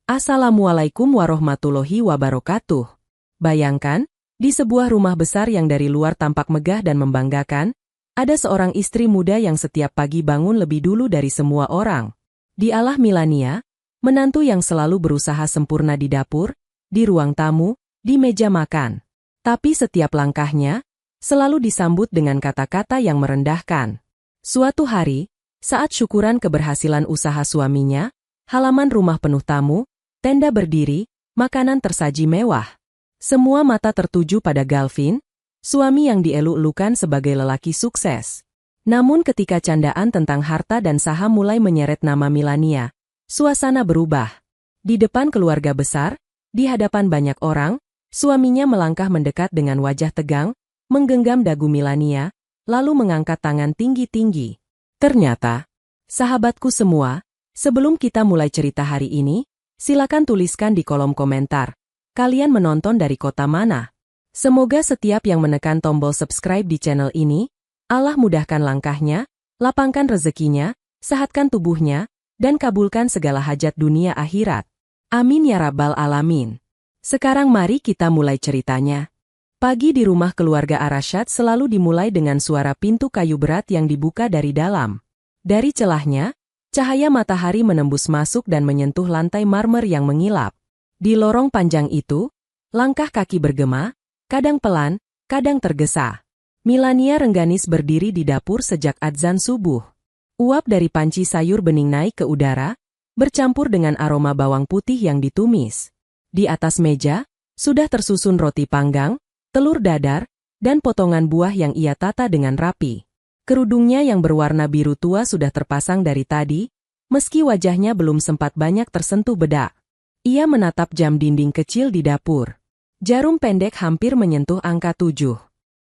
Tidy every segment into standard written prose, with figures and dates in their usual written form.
Assalamualaikum warahmatullahi wabarakatuh. Bayangkan, di sebuah rumah besar yang dari luar tampak megah dan membanggakan, ada seorang istri muda yang setiap pagi bangun lebih dulu dari semua orang. Dialah Milania, menantu yang selalu berusaha sempurna di dapur, di ruang tamu, di meja makan. Tapi setiap langkahnya selalu disambut dengan kata-kata yang merendahkan. Suatu hari, saat syukuran keberhasilan usaha suaminya, halaman rumah penuh tamu, tenda berdiri, makanan tersaji mewah. Semua mata tertuju pada Galvin, suami yang dieluk-elukan sebagai lelaki sukses. Namun ketika candaan tentang harta dan saham mulai menyeret nama Milania, suasana berubah. Di depan keluarga besar, di hadapan banyak orang, suaminya melangkah mendekat dengan wajah tegang, menggenggam dagu Milania, lalu mengangkat tangan tinggi-tinggi. Ternyata, sahabatku semua, sebelum kita mulai cerita hari ini, silakan tuliskan di kolom komentar, kalian menonton dari kota mana? Semoga setiap yang menekan tombol subscribe di channel ini, Allah mudahkan langkahnya, lapangkan rezekinya, sehatkan tubuhnya, dan kabulkan segala hajat dunia akhirat. Amin ya rabbal alamin. Sekarang mari kita mulai ceritanya. Pagi di rumah keluarga Arashad selalu dimulai dengan suara pintu kayu berat yang dibuka dari dalam. Dari celahnya, cahaya matahari menembus masuk dan menyentuh lantai marmer yang mengilap. Di lorong panjang itu, langkah kaki bergema, kadang pelan, kadang tergesa. Milania Rengganis berdiri di dapur sejak adzan subuh. Uap dari panci sayur bening naik ke udara, bercampur dengan aroma bawang putih yang ditumis. Di atas meja, sudah tersusun roti panggang, telur dadar, dan potongan buah yang ia tata dengan rapi. Kerudungnya yang berwarna biru tua sudah terpasang dari tadi, meski wajahnya belum sempat banyak tersentuh bedak. Ia menatap jam dinding kecil di dapur. Jarum pendek hampir menyentuh angka 7.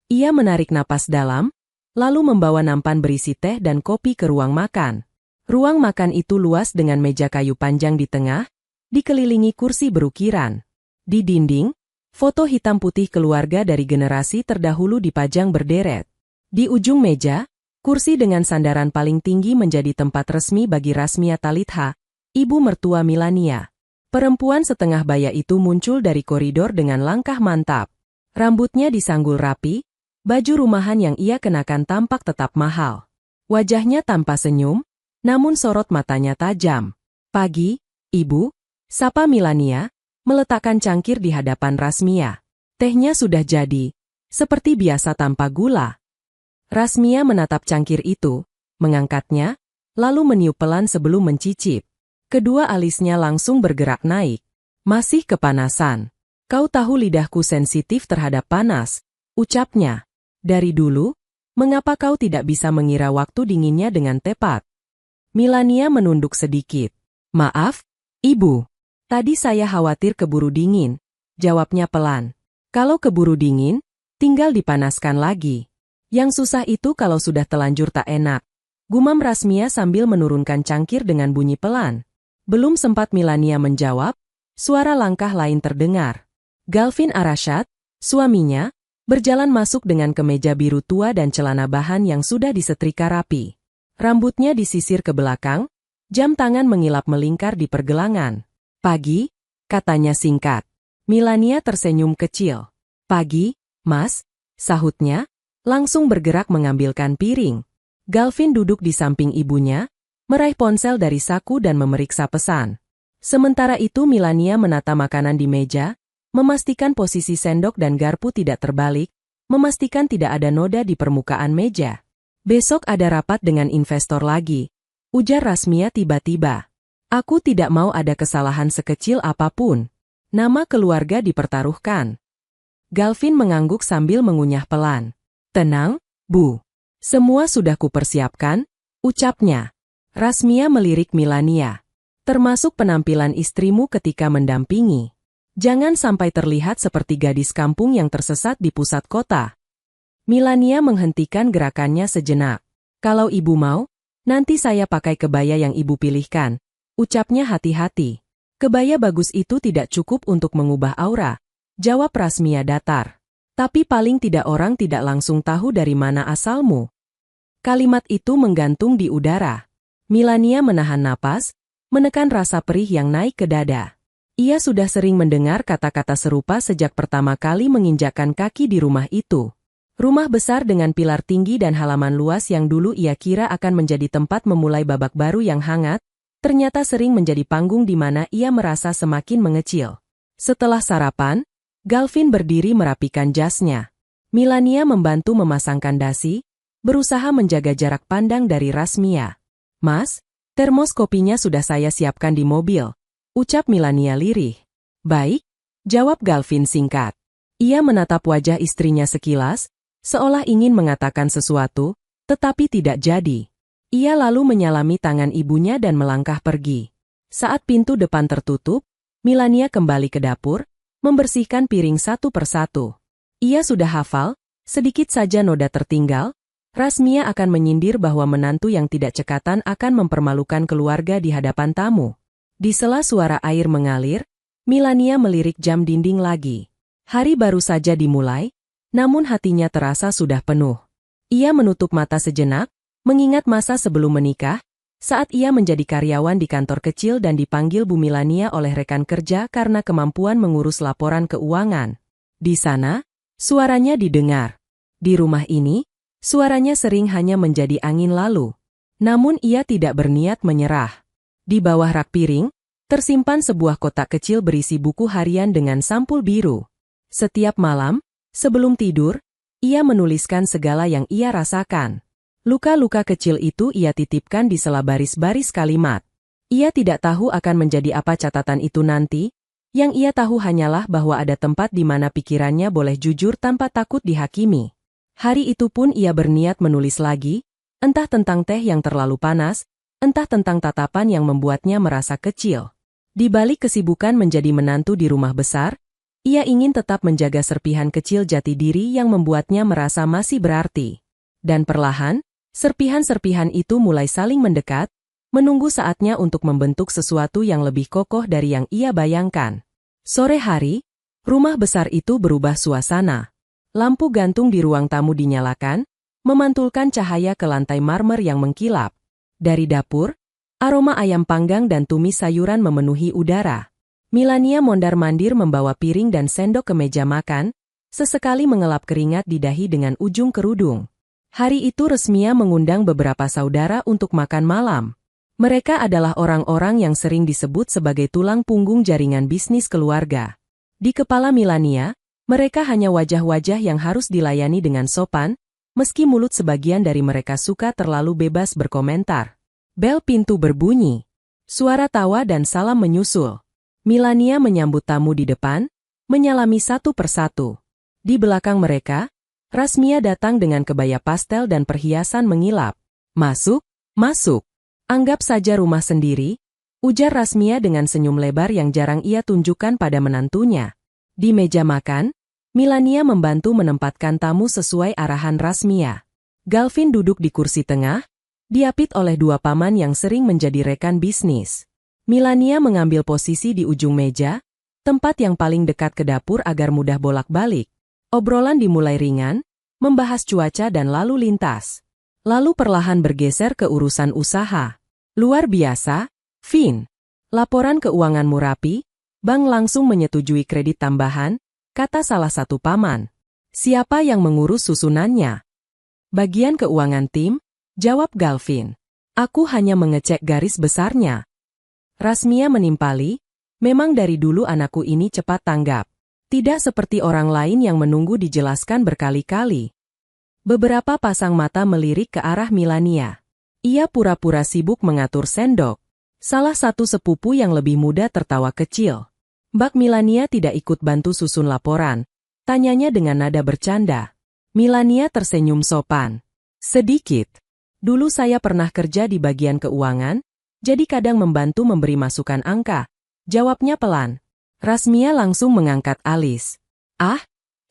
Ia menarik napas dalam, lalu membawa nampan berisi teh dan kopi ke ruang makan. Ruang makan itu luas dengan meja kayu panjang di tengah, dikelilingi kursi berukiran. Di dinding, foto hitam putih keluarga dari generasi terdahulu dipajang berderet. Di ujung meja, kursi dengan sandaran paling tinggi menjadi tempat resmi bagi Rasmia Talitha, ibu mertua Milania. Perempuan setengah baya itu muncul dari koridor dengan langkah mantap. Rambutnya disanggul rapi, baju rumahan yang ia kenakan tampak tetap mahal. Wajahnya tanpa senyum, namun sorot matanya tajam. "Pagi, Ibu," sapa Milania, meletakkan cangkir di hadapan Rasmia. "Tehnya sudah jadi, seperti biasa tanpa gula." Rasmia menatap cangkir itu, mengangkatnya, lalu meniup pelan sebelum mencicip. Kedua alisnya langsung bergerak naik. "Masih kepanasan. Kau tahu lidahku sensitif terhadap panas," ucapnya. "Dari dulu, mengapa kau tidak bisa mengira waktu dinginnya dengan tepat?" Milania menunduk sedikit. "Maaf, Ibu. Tadi saya khawatir keburu dingin," jawabnya pelan. "Kalau keburu dingin, tinggal dipanaskan lagi. Yang susah itu kalau sudah telanjur tak enak," gumam Rasmia sambil menurunkan cangkir dengan bunyi pelan. Belum sempat Milania menjawab, suara langkah lain terdengar. Galvin Arashad, suaminya, berjalan masuk dengan kemeja biru tua dan celana bahan yang sudah disetrika rapi. Rambutnya disisir ke belakang, jam tangan mengilap melingkar di pergelangan. "Pagi," katanya singkat. Milania tersenyum kecil. "Pagi, Mas," sahutnya, langsung bergerak mengambilkan piring. Galvin duduk di samping ibunya, meraih ponsel dari saku dan memeriksa pesan. Sementara itu Milania menata makanan di meja, memastikan posisi sendok dan garpu tidak terbalik, memastikan tidak ada noda di permukaan meja. "Besok ada rapat dengan investor lagi," ujar Rasmia tiba-tiba. "Aku tidak mau ada kesalahan sekecil apapun. Nama keluarga dipertaruhkan." Galvin mengangguk sambil mengunyah pelan. "Tenang, Bu. Semua sudah kupersiapkan," ucapnya. Rasmia melirik Milania. "Termasuk penampilan istrimu ketika mendampingi. Jangan sampai terlihat seperti gadis kampung yang tersesat di pusat kota." Milania menghentikan gerakannya sejenak. "Kalau Ibu mau, nanti saya pakai kebaya yang Ibu pilihkan," ucapnya hati-hati. "Kebaya bagus itu tidak cukup untuk mengubah aura," jawab Rasmia datar. "Tapi paling tidak orang tidak langsung tahu dari mana asalmu." Kalimat itu menggantung di udara. Milania menahan napas, menekan rasa perih yang naik ke dada. Ia sudah sering mendengar kata-kata serupa sejak pertama kali menginjakkan kaki di rumah itu. Rumah besar dengan pilar tinggi dan halaman luas yang dulu ia kira akan menjadi tempat memulai babak baru yang hangat, ternyata sering menjadi panggung di mana ia merasa semakin mengecil. Setelah sarapan, Galvin berdiri merapikan jasnya. Milania membantu memasangkan dasi, berusaha menjaga jarak pandang dari Razmia. "Mas, termos kopinya sudah saya siapkan di mobil," ucap Milania lirih. "Baik," jawab Galvin singkat. Ia menatap wajah istrinya sekilas, seolah ingin mengatakan sesuatu, tetapi tidak jadi. Ia lalu menyalami tangan ibunya dan melangkah pergi. Saat pintu depan tertutup, Milania kembali ke dapur, membersihkan piring satu persatu. Ia sudah hafal, sedikit saja noda tertinggal, Razmia akan menyindir bahwa menantu yang tidak cekatan akan mempermalukan keluarga di hadapan tamu. Di sela suara air mengalir, Milania melirik jam dinding lagi. Hari baru saja dimulai, namun hatinya terasa sudah penuh. Ia menutup mata sejenak, mengingat masa sebelum menikah, saat ia menjadi karyawan di kantor kecil dan dipanggil Bu Milania oleh rekan kerja karena kemampuan mengurus laporan keuangan. Di sana, suaranya didengar. Di rumah ini, suaranya sering hanya menjadi angin lalu. Namun ia tidak berniat menyerah. Di bawah rak piring, tersimpan sebuah kotak kecil berisi buku harian dengan sampul biru. Setiap malam, sebelum tidur, ia menuliskan segala yang ia rasakan. Luka-luka kecil itu ia titipkan di sela baris-baris kalimat. Ia tidak tahu akan menjadi apa catatan itu nanti, yang ia tahu hanyalah bahwa ada tempat di mana pikirannya boleh jujur tanpa takut dihakimi. Hari itu pun ia berniat menulis lagi, entah tentang teh yang terlalu panas, entah tentang tatapan yang membuatnya merasa kecil. Di balik kesibukan menjadi menantu di rumah besar, ia ingin tetap menjaga serpihan kecil jati diri yang membuatnya merasa masih berarti. Dan perlahan, serpihan-serpihan itu mulai saling mendekat, menunggu saatnya untuk membentuk sesuatu yang lebih kokoh dari yang ia bayangkan. Sore hari, rumah besar itu berubah suasana. Lampu gantung di ruang tamu dinyalakan, memantulkan cahaya ke lantai marmer yang mengkilap. Dari dapur, aroma ayam panggang dan tumis sayuran memenuhi udara. Milania mondar-mandir membawa piring dan sendok ke meja makan, sesekali mengelap keringat di dahi dengan ujung kerudung. Hari itu Razmia mengundang beberapa saudara untuk makan malam. Mereka adalah orang-orang yang sering disebut sebagai tulang punggung jaringan bisnis keluarga. Di kepala Milania, mereka hanya wajah-wajah yang harus dilayani dengan sopan, meski mulut sebagian dari mereka suka terlalu bebas berkomentar. Bel pintu berbunyi. Suara tawa dan salam menyusul. Milania menyambut tamu di depan, menyalami satu persatu. Di belakang mereka, Razmia datang dengan kebaya pastel dan perhiasan mengilap. "Masuk, masuk. Anggap saja rumah sendiri," ujar Razmia dengan senyum lebar yang jarang ia tunjukkan pada menantunya. Di meja makan, Milania membantu menempatkan tamu sesuai arahan Razmia. Galvin duduk di kursi tengah, diapit oleh dua paman yang sering menjadi rekan bisnis. Milania mengambil posisi di ujung meja, tempat yang paling dekat ke dapur agar mudah bolak-balik. Obrolan dimulai ringan, membahas cuaca dan lalu lintas. Lalu perlahan bergeser ke urusan usaha. "Luar biasa, Vin. Laporan keuanganmu rapi, bank langsung menyetujui kredit tambahan," kata salah satu paman. "Siapa yang mengurus susunannya?" "Bagian keuangan tim," jawab Galvin. "Aku hanya mengecek garis besarnya." Razmia menimpali, "Memang dari dulu anakku ini cepat tanggap. Tidak seperti orang lain yang menunggu dijelaskan berkali-kali." Beberapa pasang mata melirik ke arah Milania. Ia pura-pura sibuk mengatur sendok. Salah satu sepupu yang lebih muda tertawa kecil. "Mbak Milania tidak ikut bantu susun laporan?" tanyanya dengan nada bercanda. Milania tersenyum sopan. "Sedikit. Dulu saya pernah kerja di bagian keuangan, jadi kadang membantu memberi masukan angka," jawabnya pelan. Razmia langsung mengangkat alis. "Ah,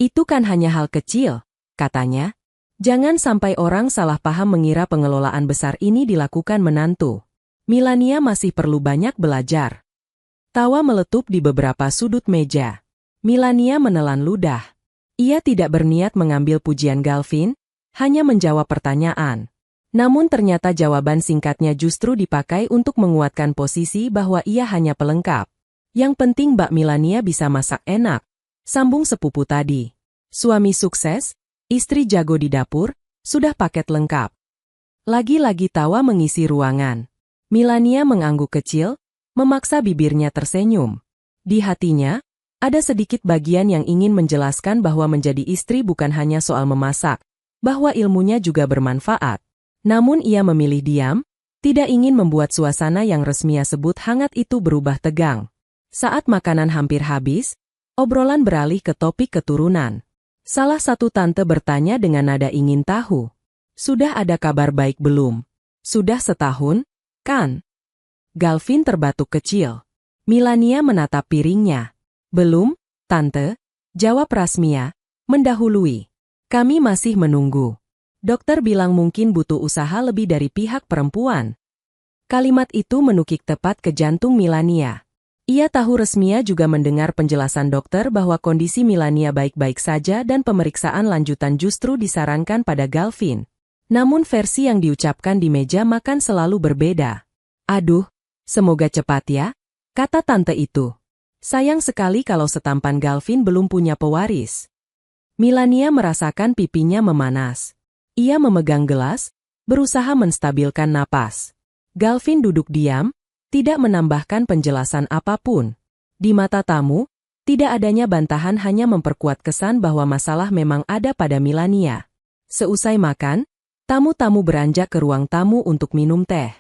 itu kan hanya hal kecil," katanya. "Jangan sampai orang salah paham mengira pengelolaan besar ini dilakukan menantu. Milania masih perlu banyak belajar." Tawa meletup di beberapa sudut meja. Milania menelan ludah. Ia tidak berniat mengambil pujian Galvin, hanya menjawab pertanyaan. Namun ternyata jawaban singkatnya justru dipakai untuk menguatkan posisi bahwa ia hanya pelengkap. Yang penting Mbak Milania bisa masak enak, sambung sepupu tadi. Suami sukses, istri jago di dapur, sudah paket lengkap. Lagi-lagi tawa mengisi ruangan. Milania mengangguk kecil, memaksa bibirnya tersenyum. Di hatinya, ada sedikit bagian yang ingin menjelaskan bahwa menjadi istri bukan hanya soal memasak, bahwa ilmunya juga bermanfaat. Namun ia memilih diam, tidak ingin membuat suasana yang Resmia sebut hangat itu berubah tegang. Saat makanan hampir habis, obrolan beralih ke topik keturunan. Salah satu tante bertanya dengan nada ingin tahu. Sudah ada kabar baik belum? Sudah setahun, kan? Galvin terbatuk kecil. Milania menatap piringnya. Belum, tante, jawab Rasmia, mendahului. Kami masih menunggu. Dokter bilang mungkin butuh usaha lebih dari pihak perempuan. Kalimat itu menukik tepat ke jantung Milania. Ia tahu Resmia juga mendengar penjelasan dokter bahwa kondisi Milania baik-baik saja dan pemeriksaan lanjutan justru disarankan pada Galvin. Namun versi yang diucapkan di meja makan selalu berbeda. Aduh, semoga cepat ya, kata tante itu. Sayang sekali kalau setampan Galvin belum punya pewaris. Milania merasakan pipinya memanas. Ia memegang gelas, berusaha menstabilkan napas. Galvin duduk diam, tidak menambahkan penjelasan apapun. Di mata tamu, tidak adanya bantahan hanya memperkuat kesan bahwa masalah memang ada pada Milania. Seusai makan, tamu-tamu beranjak ke ruang tamu untuk minum teh.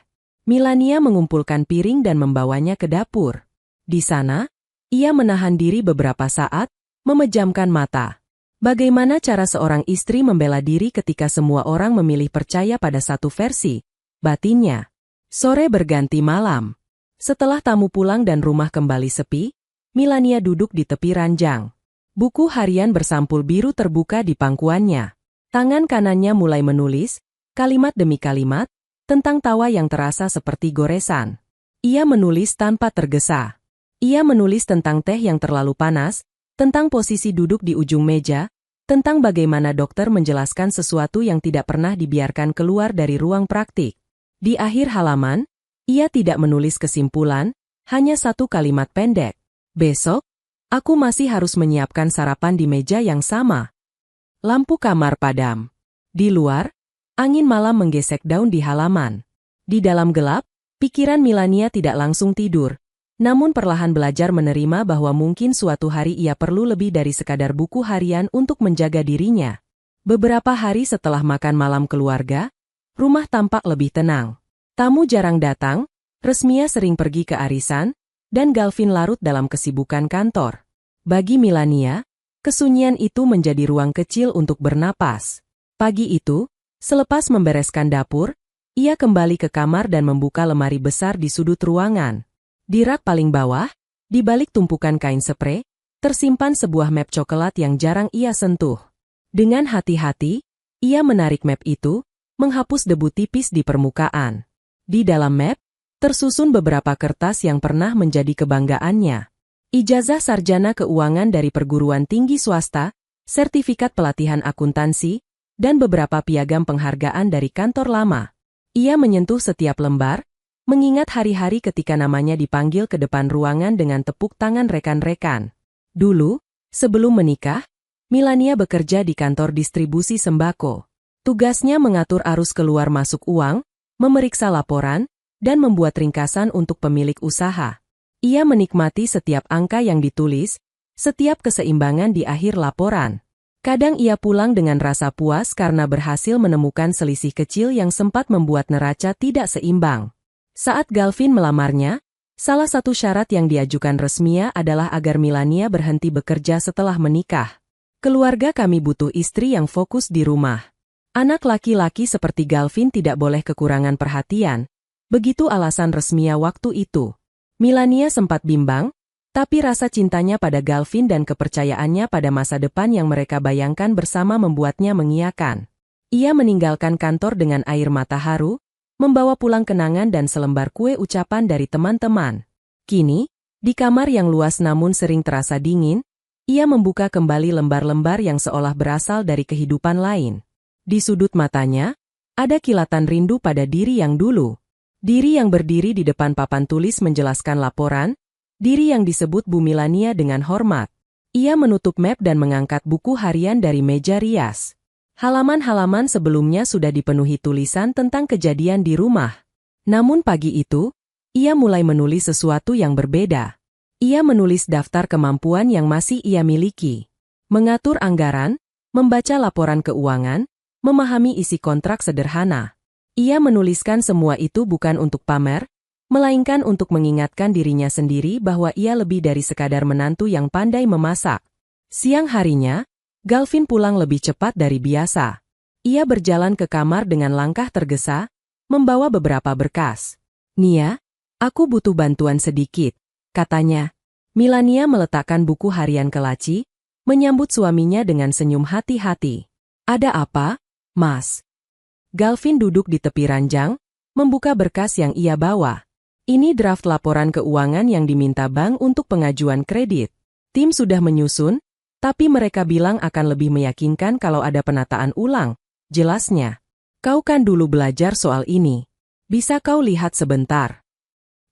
Milania mengumpulkan piring dan membawanya ke dapur. Di sana, ia menahan diri beberapa saat, memejamkan mata. Bagaimana cara seorang istri membela diri ketika semua orang memilih percaya pada satu versi? Batinnya. Sore berganti malam. Setelah tamu pulang dan rumah kembali sepi, Milania duduk di tepi ranjang. Buku harian bersampul biru terbuka di pangkuannya. Tangan kanannya mulai menulis, kalimat demi kalimat, tentang tawa yang terasa seperti goresan. Ia menulis tanpa tergesa. Ia menulis tentang teh yang terlalu panas, tentang posisi duduk di ujung meja, tentang bagaimana dokter menjelaskan sesuatu yang tidak pernah dibiarkan keluar dari ruang praktik. Di akhir halaman, ia tidak menulis kesimpulan, hanya satu kalimat pendek. Besok, aku masih harus menyiapkan sarapan di meja yang sama. Lampu kamar padam. Di luar, angin malam menggesek daun di halaman. Di dalam gelap, pikiran Milania tidak langsung tidur, namun perlahan belajar menerima bahwa mungkin suatu hari ia perlu lebih dari sekadar buku harian untuk menjaga dirinya. Beberapa hari setelah makan malam keluarga, rumah tampak lebih tenang. Tamu jarang datang, Resmia sering pergi ke arisan, dan Galvin larut dalam kesibukan kantor. Bagi Milania, kesunyian itu menjadi ruang kecil untuk bernapas. Pagi itu, selepas membereskan dapur, ia kembali ke kamar dan membuka lemari besar di sudut ruangan. Di rak paling bawah, di balik tumpukan kain sprei, tersimpan sebuah map coklat yang jarang ia sentuh. Dengan hati-hati, ia menarik map itu, menghapus debu tipis di permukaan. Di dalam map, tersusun beberapa kertas yang pernah menjadi kebanggaannya. Ijazah sarjana keuangan dari perguruan tinggi swasta, sertifikat pelatihan akuntansi, dan beberapa piagam penghargaan dari kantor lama. Ia menyentuh setiap lembar, mengingat hari-hari ketika namanya dipanggil ke depan ruangan dengan tepuk tangan rekan-rekan. Dulu, sebelum menikah, Milania bekerja di kantor distribusi sembako. Tugasnya mengatur arus keluar masuk uang, memeriksa laporan, dan membuat ringkasan untuk pemilik usaha. Ia menikmati setiap angka yang ditulis, setiap keseimbangan di akhir laporan. Kadang ia pulang dengan rasa puas karena berhasil menemukan selisih kecil yang sempat membuat neraca tidak seimbang. Saat Galvin melamarnya, salah satu syarat yang diajukan Resmia adalah agar Milania berhenti bekerja setelah menikah. Keluarga kami butuh istri yang fokus di rumah. Anak laki-laki seperti Galvin tidak boleh kekurangan perhatian. Begitu alasan Resmia waktu itu. Milania sempat bimbang, tapi rasa cintanya pada Galvin dan kepercayaannya pada masa depan yang mereka bayangkan bersama membuatnya mengiyakan. Ia meninggalkan kantor dengan air mata haru, membawa pulang kenangan dan selembar kue ucapan dari teman-teman. Kini, di kamar yang luas namun sering terasa dingin, ia membuka kembali lembar-lembar yang seolah berasal dari kehidupan lain. Di sudut matanya, ada kilatan rindu pada diri yang dulu. Diri yang berdiri di depan papan tulis menjelaskan laporan, diri yang disebut Bu Milania dengan hormat. Ia menutup map dan mengangkat buku harian dari meja rias. Halaman-halaman sebelumnya sudah dipenuhi tulisan tentang kejadian di rumah. Namun pagi itu, ia mulai menulis sesuatu yang berbeda. Ia menulis daftar kemampuan yang masih ia miliki. Mengatur anggaran, membaca laporan keuangan, memahami isi kontrak sederhana. Ia menuliskan semua itu bukan untuk pamer, melainkan untuk mengingatkan dirinya sendiri bahwa ia lebih dari sekadar menantu yang pandai memasak. Siang harinya, Galvin pulang lebih cepat dari biasa. Ia berjalan ke kamar dengan langkah tergesa, membawa beberapa berkas. "Nia, aku butuh bantuan sedikit," katanya. Milania meletakkan buku harian ke laci, menyambut suaminya dengan senyum hati-hati. "Ada apa, Mas?" Galvin duduk di tepi ranjang, membuka berkas yang ia bawa. Ini draft laporan keuangan yang diminta bank untuk pengajuan kredit. Tim sudah menyusun, tapi mereka bilang akan lebih meyakinkan kalau ada penataan ulang, jelasnya. "Kau kan dulu belajar soal ini. Bisa kau lihat sebentar?"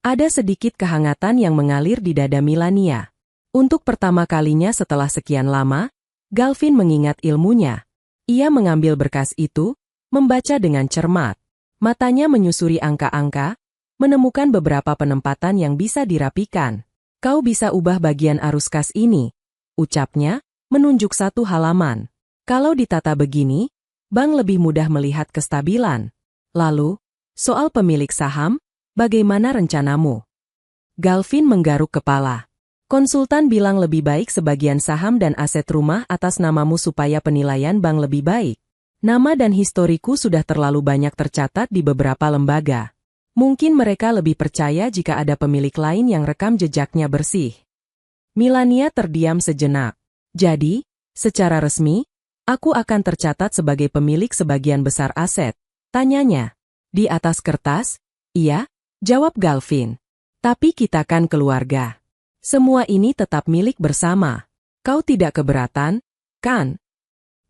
Ada sedikit kehangatan yang mengalir di dada Milania. Untuk pertama kalinya setelah sekian lama, Galvin mengingat ilmunya. Ia mengambil berkas itu, membaca dengan cermat. Matanya menyusuri angka-angka, menemukan beberapa penempatan yang bisa dirapikan. "Kau bisa ubah bagian arus kas ini," ucapnya, menunjuk satu halaman. "Kalau ditata begini, bank lebih mudah melihat kestabilan. Lalu, soal pemilik saham, bagaimana rencanamu?" Galvin menggaruk kepala. "Konsultan bilang lebih baik sebagian saham dan aset rumah atas namamu supaya penilaian bank lebih baik. Nama dan historiku sudah terlalu banyak tercatat di beberapa lembaga. Mungkin mereka lebih percaya jika ada pemilik lain yang rekam jejaknya bersih." Milania terdiam sejenak. "Jadi, secara resmi, aku akan tercatat sebagai pemilik sebagian besar aset?" tanyanya. "Di atas kertas, iya," jawab Galvin. "Tapi kita kan keluarga. Semua ini tetap milik bersama. Kau tidak keberatan, kan?"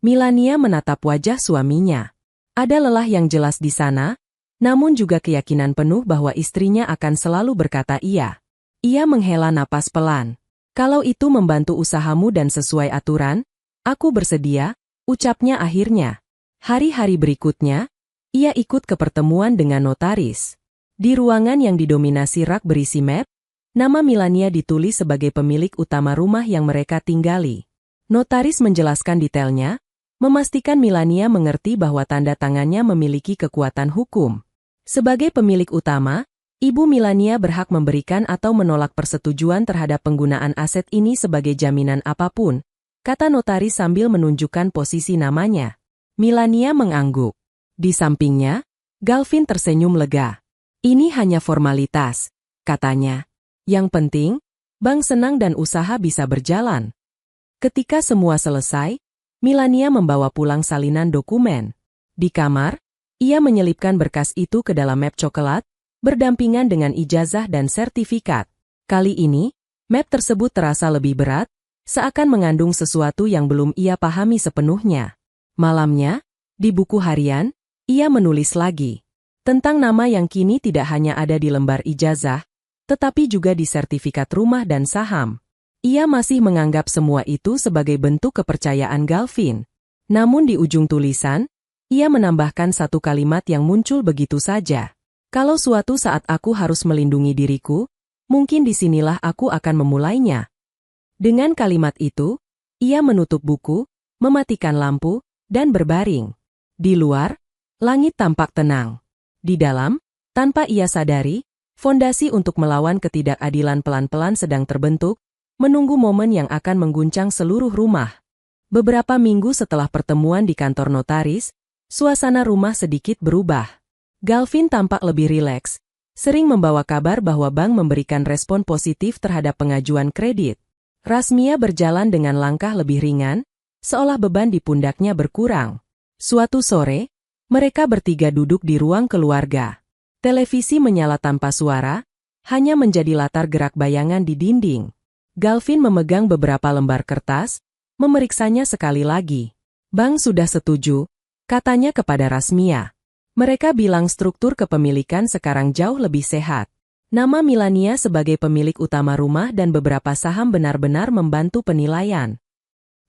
Milania menatap wajah suaminya. Ada lelah yang jelas di sana, namun juga keyakinan penuh bahwa istrinya akan selalu berkata iya. Ia menghela napas pelan. "Kalau itu membantu usahamu dan sesuai aturan, aku bersedia," ucapnya akhirnya. Hari-hari berikutnya, ia ikut ke pertemuan dengan notaris. Di ruangan yang didominasi rak berisi map, nama Milania ditulis sebagai pemilik utama rumah yang mereka tinggali. Notaris menjelaskan detailnya, memastikan Milania mengerti bahwa tanda tangannya memiliki kekuatan hukum. Sebagai pemilik utama, Ibu Milania berhak memberikan atau menolak persetujuan terhadap penggunaan aset ini sebagai jaminan apapun, kata notaris sambil menunjukkan posisi namanya. Milania mengangguk. Di sampingnya, Galvin tersenyum lega. "Ini hanya formalitas," katanya. "Yang penting, bank senang dan usaha bisa berjalan." Ketika semua selesai, Milania membawa pulang salinan dokumen. Di kamar, ia menyelipkan berkas itu ke dalam map coklat, berdampingan dengan ijazah dan sertifikat. Kali ini, map tersebut terasa lebih berat, seakan mengandung sesuatu yang belum ia pahami sepenuhnya. Malamnya, di buku harian, ia menulis lagi. Tentang nama yang kini tidak hanya ada di lembar ijazah, tetapi juga di sertifikat rumah dan saham. Ia masih menganggap semua itu sebagai bentuk kepercayaan Galvin. Namun di ujung tulisan, ia menambahkan satu kalimat yang muncul begitu saja. "Kalau suatu saat aku harus melindungi diriku, mungkin disinilah aku akan memulainya." Dengan kalimat itu, ia menutup buku, mematikan lampu, dan berbaring. Di luar, langit tampak tenang. Di dalam, tanpa ia sadari, fondasi untuk melawan ketidakadilan pelan-pelan sedang terbentuk, menunggu momen yang akan mengguncang seluruh rumah. Beberapa minggu setelah pertemuan di kantor notaris, suasana rumah sedikit berubah. Galvin tampak lebih rileks, sering membawa kabar bahwa bank memberikan respon positif terhadap pengajuan kredit. Rasmia berjalan dengan langkah lebih ringan, seolah beban di pundaknya berkurang. Suatu sore, mereka bertiga duduk di ruang keluarga. Televisi menyala tanpa suara, hanya menjadi latar gerak bayangan di dinding. Galvin memegang beberapa lembar kertas, memeriksanya sekali lagi. "Bank sudah setuju," katanya kepada Rasmia. "Mereka bilang struktur kepemilikan sekarang jauh lebih sehat. Nama Milania sebagai pemilik utama rumah dan beberapa saham benar-benar membantu penilaian.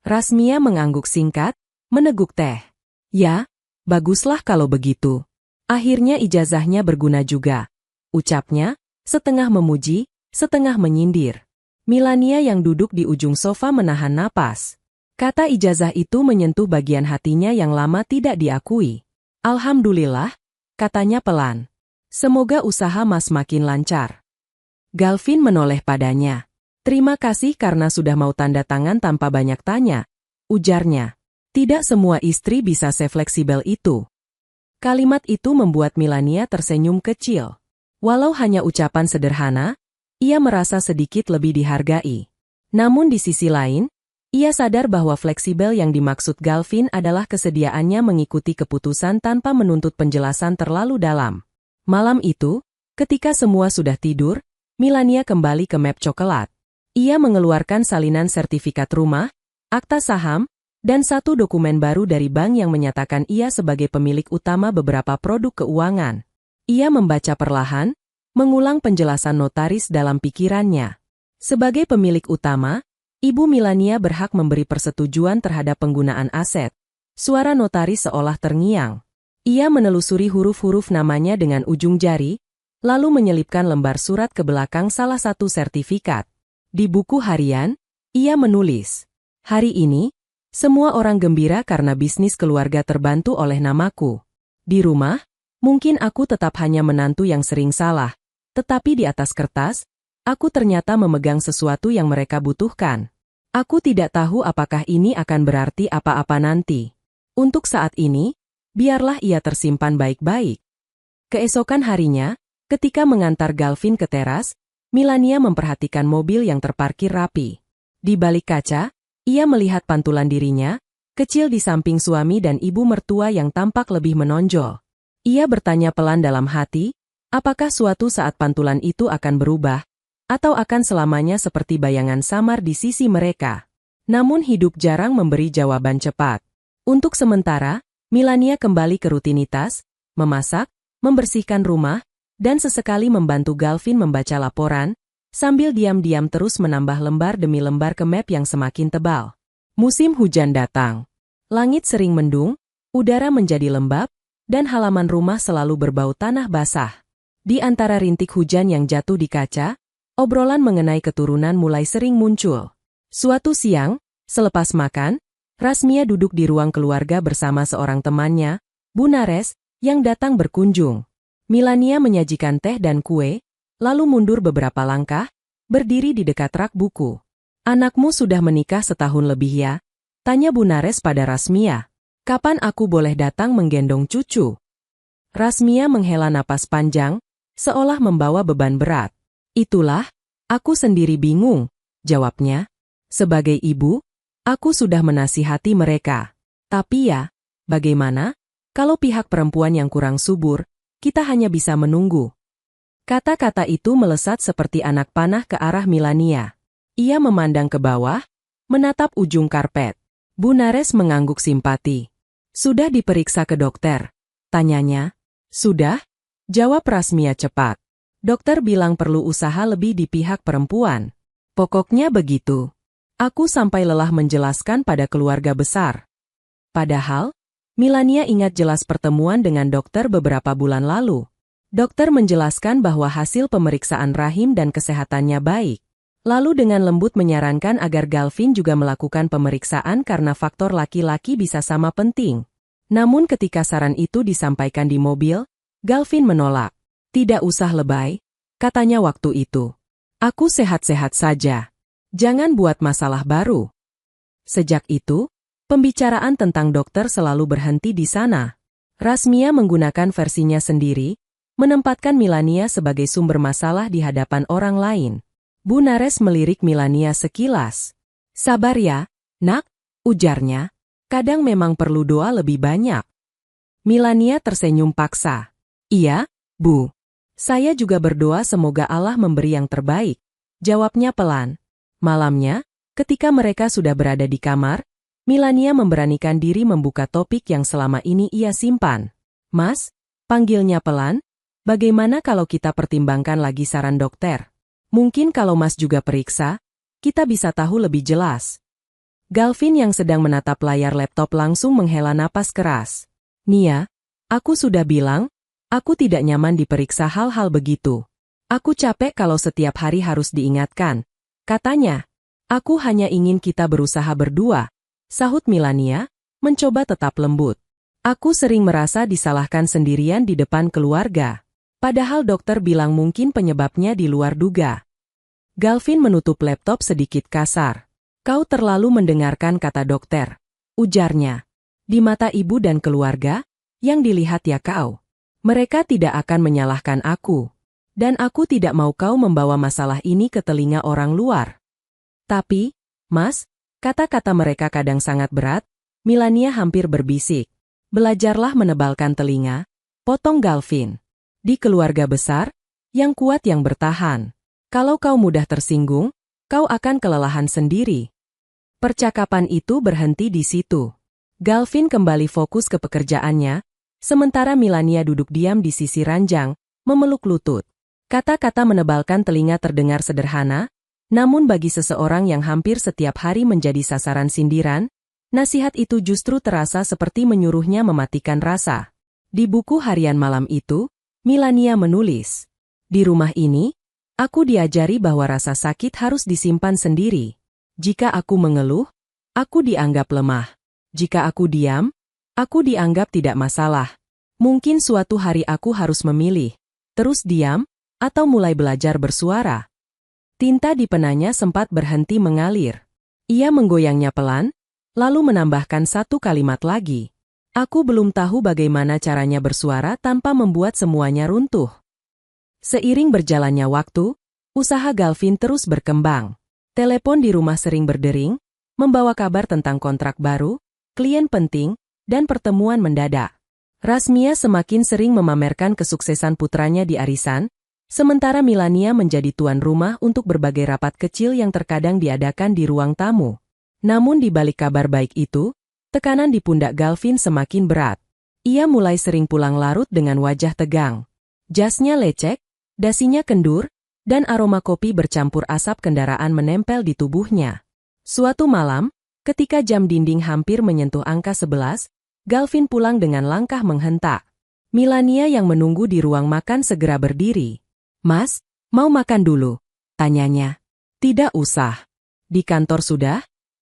Rasmia mengangguk singkat, meneguk teh. Ya, baguslah kalau begitu. Akhirnya ijazahnya berguna juga. Ucapnya, setengah memuji, setengah menyindir. Milania yang duduk di ujung sofa menahan napas. Kata ijazah itu menyentuh bagian hatinya yang lama tidak diakui. Alhamdulillah, katanya pelan. Semoga usaha Mas makin lancar. Galvin menoleh padanya. Terima kasih karena sudah mau tanda tangan tanpa banyak tanya, ujarnya. Tidak semua istri bisa sefleksibel itu. Kalimat itu membuat Milania tersenyum kecil. Walau hanya ucapan sederhana, ia merasa sedikit lebih dihargai. Namun di sisi lain, ia sadar bahwa fleksibel yang dimaksud Galvin adalah kesediaannya mengikuti keputusan tanpa menuntut penjelasan terlalu dalam. Malam itu, ketika semua sudah tidur, Milania kembali ke Map Coklat. Ia mengeluarkan salinan sertifikat rumah, akta saham, dan satu dokumen baru dari bank yang menyatakan ia sebagai pemilik utama beberapa produk keuangan. Ia membaca perlahan, mengulang penjelasan notaris dalam pikirannya. Sebagai pemilik utama, Ibu Milania berhak memberi persetujuan terhadap penggunaan aset. Suara notaris seolah terngiang. Ia menelusuri huruf-huruf namanya dengan ujung jari, lalu menyelipkan lembar surat ke belakang salah satu sertifikat. Di buku harian, ia menulis, "Hari ini, semua orang gembira karena bisnis keluarga terbantu oleh namaku. Di rumah, mungkin aku tetap hanya menantu yang sering salah, tetapi di atas kertas, aku ternyata memegang sesuatu yang mereka butuhkan. Aku tidak tahu apakah ini akan berarti apa-apa nanti. Untuk saat ini, biarlah ia tersimpan baik-baik." Keesokan harinya, ketika mengantar Galvin ke teras, Milania memperhatikan mobil yang terparkir rapi. Di balik kaca, ia melihat pantulan dirinya, kecil di samping suami dan ibu mertua yang tampak lebih menonjol. Ia bertanya pelan dalam hati, apakah suatu saat pantulan itu akan berubah, atau akan selamanya seperti bayangan samar di sisi mereka. Namun hidup jarang memberi jawaban cepat. Untuk sementara, Milania kembali ke rutinitas, memasak, membersihkan rumah, dan sesekali membantu Galvin membaca laporan, sambil diam-diam terus menambah lembar demi lembar ke map yang semakin tebal. Musim hujan datang. Langit sering mendung, udara menjadi lembab, dan halaman rumah selalu berbau tanah basah. Di antara rintik hujan yang jatuh di kaca, obrolan mengenai keturunan mulai sering muncul. Suatu siang, selepas makan, Rasmia duduk di ruang keluarga bersama seorang temannya, Bu Nares, yang datang berkunjung. Milania menyajikan teh dan kue, lalu mundur beberapa langkah, berdiri di dekat rak buku. "Anakmu sudah menikah setahun lebih ya?" tanya Bu Nares pada Rasmia. "Kapan aku boleh datang menggendong cucu?" Rasmia menghela napas panjang, seolah membawa beban berat. "Itulah, aku sendiri bingung," jawabnya. "Sebagai ibu, aku sudah menasihati mereka. Tapi ya, bagaimana? Kalau pihak perempuan yang kurang subur, kita hanya bisa menunggu." Kata-kata itu melesat seperti anak panah ke arah Milania. Ia memandang ke bawah, menatap ujung karpet. Bu Nares mengangguk simpati. "Sudah diperiksa ke dokter?" tanyanya. "Sudah," jawab Rasmia cepat. "Dokter bilang perlu usaha lebih di pihak perempuan. Pokoknya begitu. Aku sampai lelah menjelaskan pada keluarga besar." Padahal, Milania ingat jelas pertemuan dengan dokter beberapa bulan lalu. Dokter menjelaskan bahwa hasil pemeriksaan rahim dan kesehatannya baik. Lalu dengan lembut menyarankan agar Galvin juga melakukan pemeriksaan karena faktor laki-laki bisa sama penting. Namun ketika saran itu disampaikan di mobil, Galvin menolak. "Tidak usah lebay," katanya waktu itu. "Aku sehat-sehat saja. Jangan buat masalah baru." Sejak itu, pembicaraan tentang dokter selalu berhenti di sana. Rasmia menggunakan versinya sendiri, menempatkan Milania sebagai sumber masalah di hadapan orang lain. Bu Nares melirik Milania sekilas. "Sabar ya, nak," ujarnya. "Kadang memang perlu doa lebih banyak." Milania tersenyum paksa. "Iya, Bu. Saya juga berdoa semoga Allah memberi yang terbaik," jawabnya pelan. Malamnya, ketika mereka sudah berada di kamar, Milania memberanikan diri membuka topik yang selama ini ia simpan. "Mas," panggilnya pelan, Bagaimana kalau kita pertimbangkan lagi saran dokter? Mungkin kalau Mas juga periksa, kita bisa tahu lebih jelas. Galvin yang sedang menatap layar laptop langsung menghela napas keras. Nia, aku sudah bilang, aku tidak nyaman diperiksa hal-hal begitu. Aku capek kalau setiap hari harus diingatkan. Katanya, aku hanya ingin kita berusaha berdua, sahut Milania, mencoba tetap lembut. Aku sering merasa disalahkan sendirian di depan keluarga. Padahal dokter bilang mungkin penyebabnya di luar duga. Galvin menutup laptop sedikit kasar. Kau terlalu mendengarkan kata dokter, ujarnya. Di mata ibu dan keluarga, yang dilihat ya kau. Mereka tidak akan menyalahkan aku. Dan aku tidak mau kau membawa masalah ini ke telinga orang luar. Tapi, Mas, kata-kata mereka kadang sangat berat, Milania hampir berbisik. Belajarlah menebalkan telinga, potong Galvin. Di keluarga besar, yang kuat yang bertahan. Kalau kau mudah tersinggung, kau akan kelelahan sendiri. Percakapan itu berhenti di situ. Galvin kembali fokus ke pekerjaannya, sementara Milania duduk diam di sisi ranjang, memeluk lutut. Kata-kata menebalkan telinga terdengar sederhana, namun bagi seseorang yang hampir setiap hari menjadi sasaran sindiran, nasihat itu justru terasa seperti menyuruhnya mematikan rasa. Di buku harian malam itu, Milania menulis, "Di rumah ini, aku diajari bahwa rasa sakit harus disimpan sendiri. Jika aku mengeluh, aku dianggap lemah. Jika aku diam, aku dianggap tidak masalah. Mungkin suatu hari aku harus memilih, terus diam, atau mulai belajar bersuara." Tinta di penanya sempat berhenti mengalir. Ia menggoyangnya pelan, lalu menambahkan satu kalimat lagi. "Aku belum tahu bagaimana caranya bersuara tanpa membuat semuanya runtuh." Seiring berjalannya waktu, usaha Galvin terus berkembang. Telepon di rumah sering berdering, membawa kabar tentang kontrak baru, klien penting, dan pertemuan mendadak. Rasmia semakin sering memamerkan kesuksesan putranya di arisan, sementara Milania menjadi tuan rumah untuk berbagai rapat kecil yang terkadang diadakan di ruang tamu. Namun di balik kabar baik itu, tekanan di pundak Galvin semakin berat. Ia mulai sering pulang larut dengan wajah tegang. Jasnya lecek, dasinya kendur, dan aroma kopi bercampur asap kendaraan menempel di tubuhnya. Suatu malam, ketika jam dinding hampir menyentuh angka 11, Galvin pulang dengan langkah menghentak. Milania yang menunggu di ruang makan segera berdiri. "Mas, mau makan dulu?" tanyanya. "Tidak usah. Di kantor sudah?"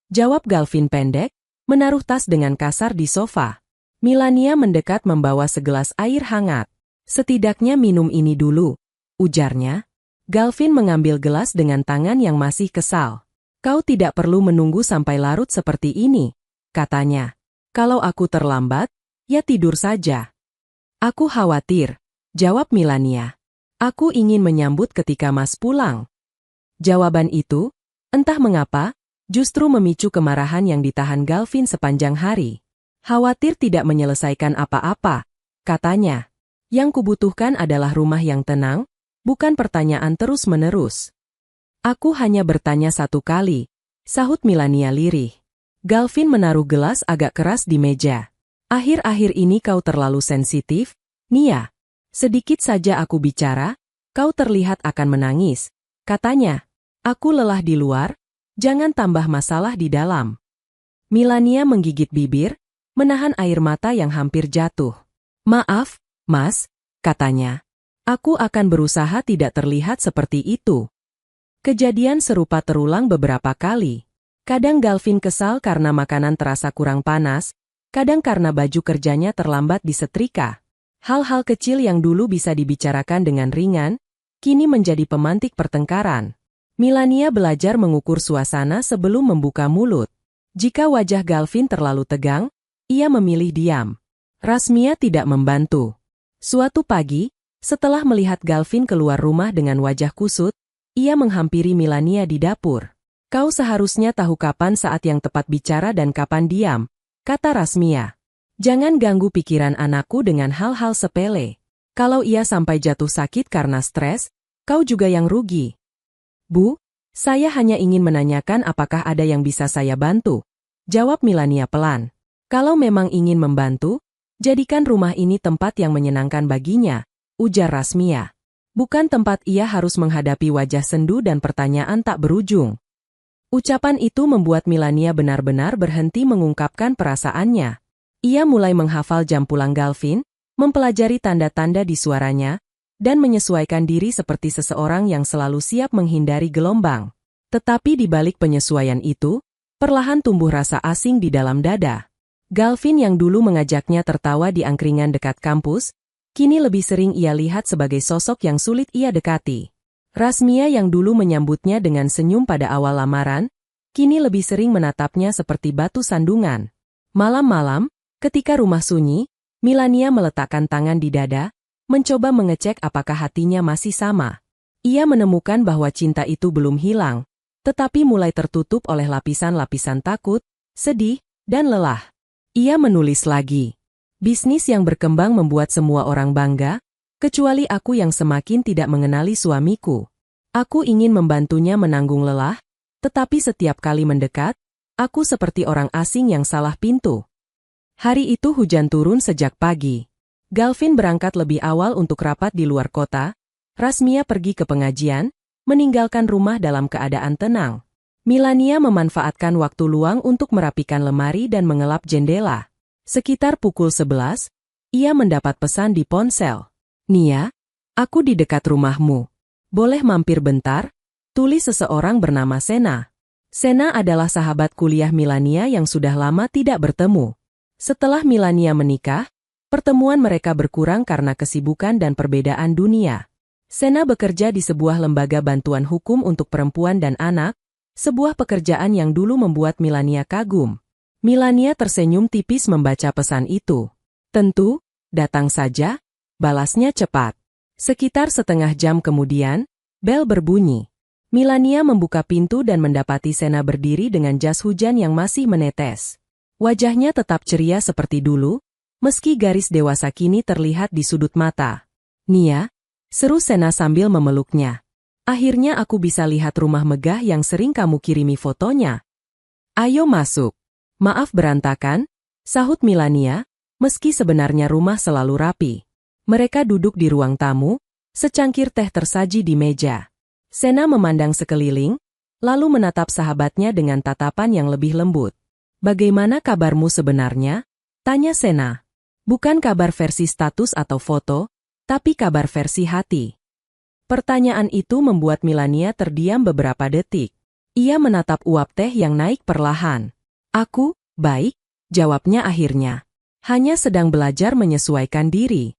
jawab Galvin pendek, menaruh tas dengan kasar di sofa. Milania mendekat membawa segelas air hangat. "Setidaknya minum ini dulu," ujarnya. Galvin mengambil gelas dengan tangan yang masih kesal. "Kau tidak perlu menunggu sampai larut seperti ini," katanya. "Kalau aku terlambat, ya tidur saja." "Aku khawatir," jawab Milania. "Aku ingin menyambut ketika Mas pulang." Jawaban itu, entah mengapa, justru memicu kemarahan yang ditahan Galvin sepanjang hari. "Khawatir tidak menyelesaikan apa-apa," katanya. "Yang kubutuhkan adalah rumah yang tenang, bukan pertanyaan terus-menerus." "Aku hanya bertanya satu kali," sahut Milania lirih. Galvin menaruh gelas agak keras di meja. "Akhir-akhir ini kau terlalu sensitif, Nia. Sedikit saja aku bicara, kau terlihat akan menangis," katanya. "Aku lelah di luar, jangan tambah masalah di dalam." Milania menggigit bibir, menahan air mata yang hampir jatuh. "Maaf, Mas," katanya. "Aku akan berusaha tidak terlihat seperti itu." Kejadian serupa terulang beberapa kali. Kadang Galvin kesal karena makanan terasa kurang panas, kadang karena baju kerjanya terlambat disetrika. Hal-hal kecil yang dulu bisa dibicarakan dengan ringan, kini menjadi pemantik pertengkaran. Milania belajar mengukur suasana sebelum membuka mulut. Jika wajah Galvin terlalu tegang, ia memilih diam. Rasmia tidak membantu. Suatu pagi, setelah melihat Galvin keluar rumah dengan wajah kusut, ia menghampiri Milania di dapur. "Kau seharusnya tahu kapan saat yang tepat bicara dan kapan diam," kata Rasmia. "Jangan ganggu pikiran anakku dengan hal-hal sepele. Kalau ia sampai jatuh sakit karena stres, kau juga yang rugi." "Bu, saya hanya ingin menanyakan apakah ada yang bisa saya bantu," jawab Milania pelan. "Kalau memang ingin membantu, jadikan rumah ini tempat yang menyenangkan baginya," ujar Rasmia. Bukan tempat ia harus menghadapi wajah sendu dan pertanyaan tak berujung. Ucapan itu membuat Milania benar-benar berhenti mengungkapkan perasaannya. Ia mulai menghafal jam pulang Galvin, mempelajari tanda-tanda di suaranya, dan menyesuaikan diri seperti seseorang yang selalu siap menghindari gelombang. Tetapi di balik penyesuaian itu, perlahan tumbuh rasa asing di dalam dada. Galvin yang dulu mengajaknya tertawa di angkringan dekat kampus, kini lebih sering ia lihat sebagai sosok yang sulit ia dekati. Rasmia yang dulu menyambutnya dengan senyum pada awal lamaran, kini lebih sering menatapnya seperti batu sandungan. Malam-malam, ketika rumah sunyi, Milania meletakkan tangan di dada, mencoba mengecek apakah hatinya masih sama. Ia menemukan bahwa cinta itu belum hilang, tetapi mulai tertutup oleh lapisan-lapisan takut, sedih, dan lelah. Ia menulis lagi. Bisnis yang berkembang membuat semua orang bangga, kecuali aku yang semakin tidak mengenali suamiku. Aku ingin membantunya menanggung lelah, tetapi setiap kali mendekat, aku seperti orang asing yang salah pintu. Hari itu hujan turun sejak pagi. Galvin berangkat lebih awal untuk rapat di luar kota. Rasmia pergi ke pengajian, meninggalkan rumah dalam keadaan tenang. Milania memanfaatkan waktu luang untuk merapikan lemari dan mengelap jendela. Sekitar pukul 11, ia mendapat pesan di ponsel. "Nia, aku di dekat rumahmu. Boleh mampir bentar?" Tulis seseorang bernama Sena. Sena adalah sahabat kuliah Milania yang sudah lama tidak bertemu. Setelah Milania menikah, pertemuan mereka berkurang karena kesibukan dan perbedaan dunia. Sena bekerja di sebuah lembaga bantuan hukum untuk perempuan dan anak, sebuah pekerjaan yang dulu membuat Milania kagum. Milania tersenyum tipis membaca pesan itu. "Tentu, datang saja," balasnya cepat. Sekitar setengah jam kemudian, bel berbunyi. Milania membuka pintu dan mendapati Sena berdiri dengan jas hujan yang masih menetes. Wajahnya tetap ceria seperti dulu, meski garis dewasa kini terlihat di sudut mata. "Nia," seru Sena sambil memeluknya. "Akhirnya aku bisa lihat rumah megah yang sering kamu kirimi fotonya. Ayo masuk." "Maaf berantakan," sahut Milania, meski sebenarnya rumah selalu rapi. Mereka duduk di ruang tamu, secangkir teh tersaji di meja. Sena memandang sekeliling, lalu menatap sahabatnya dengan tatapan yang lebih lembut. "Bagaimana kabarmu sebenarnya?" tanya Sena. "Bukan kabar versi status atau foto, tapi kabar versi hati." Pertanyaan itu membuat Milania terdiam beberapa detik. Ia menatap uap teh yang naik perlahan. "Aku, baik," jawabnya akhirnya. "Hanya sedang belajar menyesuaikan diri."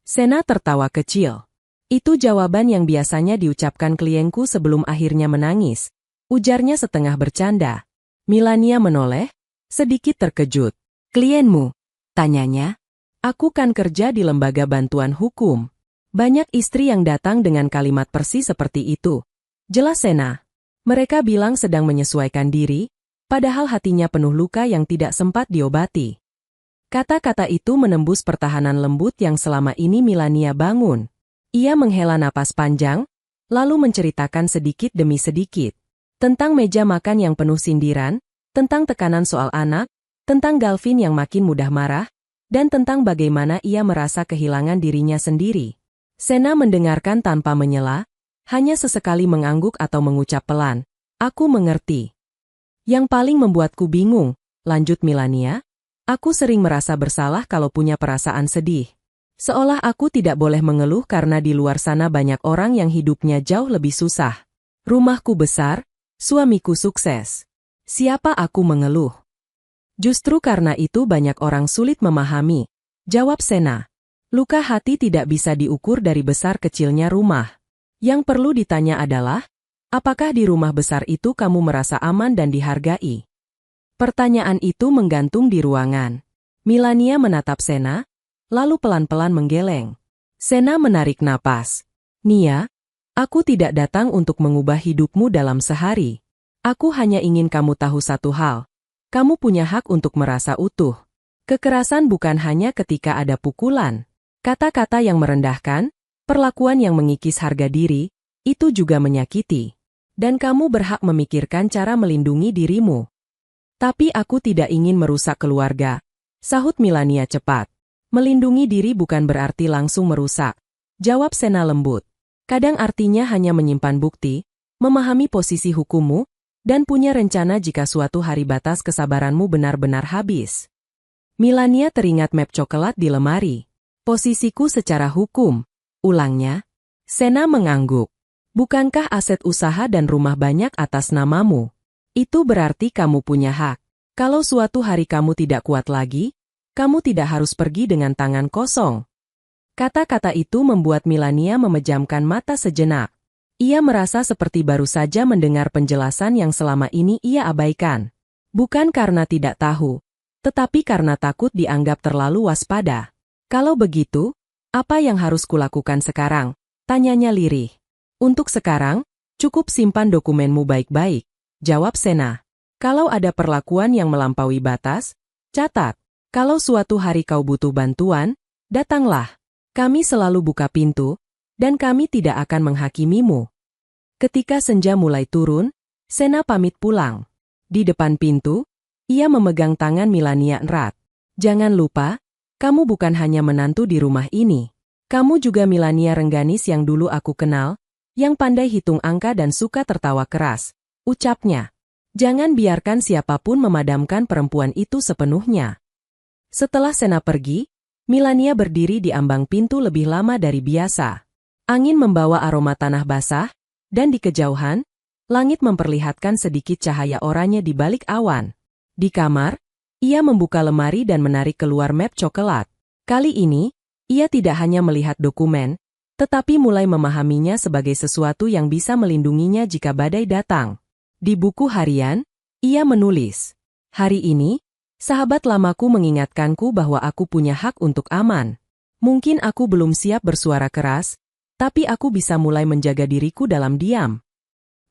Sena tertawa kecil. "Itu jawaban yang biasanya diucapkan klienku sebelum akhirnya menangis," ujarnya setengah bercanda. Milania menoleh, sedikit terkejut. "Klienmu?" tanyanya. "Aku kan kerja di lembaga bantuan hukum. Banyak istri yang datang dengan kalimat persis seperti itu," jelas Sena. "Mereka bilang sedang menyesuaikan diri, padahal hatinya penuh luka yang tidak sempat diobati." Kata-kata itu menembus pertahanan lembut yang selama ini Milania bangun. Ia menghela napas panjang, lalu menceritakan sedikit demi sedikit. Tentang meja makan yang penuh sindiran, tentang tekanan soal anak, tentang Galvin yang makin mudah marah, dan tentang bagaimana ia merasa kehilangan dirinya sendiri. Sena mendengarkan tanpa menyela, hanya sesekali mengangguk atau mengucap pelan, "Aku mengerti." "Yang paling membuatku bingung," lanjut Milania, "aku sering merasa bersalah kalau punya perasaan sedih. Seolah aku tidak boleh mengeluh karena di luar sana banyak orang yang hidupnya jauh lebih susah. Rumahku besar, suamiku sukses. Siapa aku mengeluh? Justru karena itu banyak orang sulit memahami," jawab Sena. "Luka hati tidak bisa diukur dari besar kecilnya rumah. Yang perlu ditanya adalah, apakah di rumah besar itu kamu merasa aman dan dihargai?" Pertanyaan itu menggantung di ruangan. Milania menatap Sena, lalu pelan-pelan menggeleng. Sena menarik napas. "Nia, aku tidak datang untuk mengubah hidupmu dalam sehari. Aku hanya ingin kamu tahu satu hal. Kamu punya hak untuk merasa utuh. Kekerasan bukan hanya ketika ada pukulan. Kata-kata yang merendahkan, perlakuan yang mengikis harga diri, itu juga menyakiti. Dan kamu berhak memikirkan cara melindungi dirimu." "Tapi aku tidak ingin merusak keluarga," sahut Milania cepat. "Melindungi diri bukan berarti langsung merusak. Jawab Sena lembut. Kadang artinya hanya menyimpan bukti, memahami posisi hukummu, dan punya rencana jika suatu hari batas kesabaranmu benar-benar habis. Milania teringat map coklat di lemari. Posisiku secara hukum. Ulangnya. Sena mengangguk. Bukankah aset usaha dan rumah banyak atas namamu? Itu berarti kamu punya hak. Kalau suatu hari kamu tidak kuat lagi, kamu tidak harus pergi dengan tangan kosong. Kata-kata itu membuat Milania memejamkan mata sejenak. Ia merasa seperti baru saja mendengar penjelasan yang selama ini ia abaikan. Bukan karena tidak tahu, tetapi karena takut dianggap terlalu waspada. Kalau begitu, apa yang harus kulakukan sekarang? Tanyanya lirih. Untuk sekarang, cukup simpan dokumenmu baik-baik, jawab Sena. Kalau ada perlakuan yang melampaui batas, catat. Kalau suatu hari kau butuh bantuan, datanglah. Kami selalu buka pintu, dan kami tidak akan menghakimimu. Ketika senja mulai turun, Sena pamit pulang. Di depan pintu, ia memegang tangan Milania erat. Jangan lupa, kamu bukan hanya menantu di rumah ini. Kamu juga Milania Rengganis yang dulu aku kenal, yang pandai hitung angka dan suka tertawa keras, ucapnya. Jangan biarkan siapapun memadamkan perempuan itu sepenuhnya. Setelah Sena pergi, Milania berdiri di ambang pintu lebih lama dari biasa. Angin membawa aroma tanah basah, dan di kejauhan, langit memperlihatkan sedikit cahaya oranye di balik awan. Di kamar, ia membuka lemari dan menarik keluar map coklat. Kali ini, ia tidak hanya melihat dokumen, tetapi mulai memahaminya sebagai sesuatu yang bisa melindunginya jika badai datang. Di buku harian, ia menulis, "Hari ini, sahabat lamaku mengingatkanku bahwa aku punya hak untuk aman. Mungkin aku belum siap bersuara keras, tapi aku bisa mulai menjaga diriku dalam diam."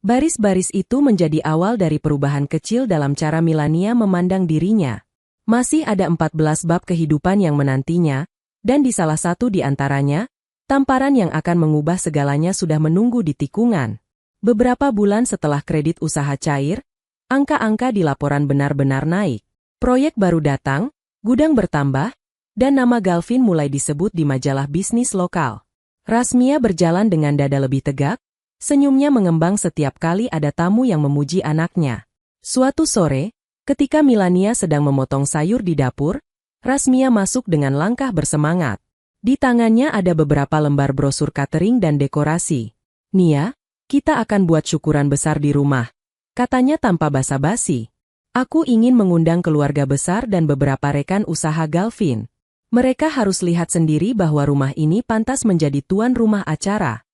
Baris-baris itu menjadi awal dari perubahan kecil dalam cara Milania memandang dirinya. Masih ada 14 bab kehidupan yang menantinya, dan di salah satu di antaranya, tamparan yang akan mengubah segalanya sudah menunggu di tikungan. Beberapa bulan setelah kredit usaha cair, angka-angka di laporan benar-benar naik. Proyek baru datang, gudang bertambah, dan nama Galvin mulai disebut di majalah bisnis lokal. Rasmia berjalan dengan dada lebih tegak, senyumnya mengembang setiap kali ada tamu yang memuji anaknya. Suatu sore, ketika Milania sedang memotong sayur di dapur, Rasmia masuk dengan langkah bersemangat. Di tangannya ada beberapa lembar brosur catering dan dekorasi. "Nia, kita akan buat syukuran besar di rumah," katanya tanpa basa-basi. "Aku ingin mengundang keluarga besar dan beberapa rekan usaha Galvin. Mereka harus lihat sendiri bahwa rumah ini pantas menjadi tuan rumah acara."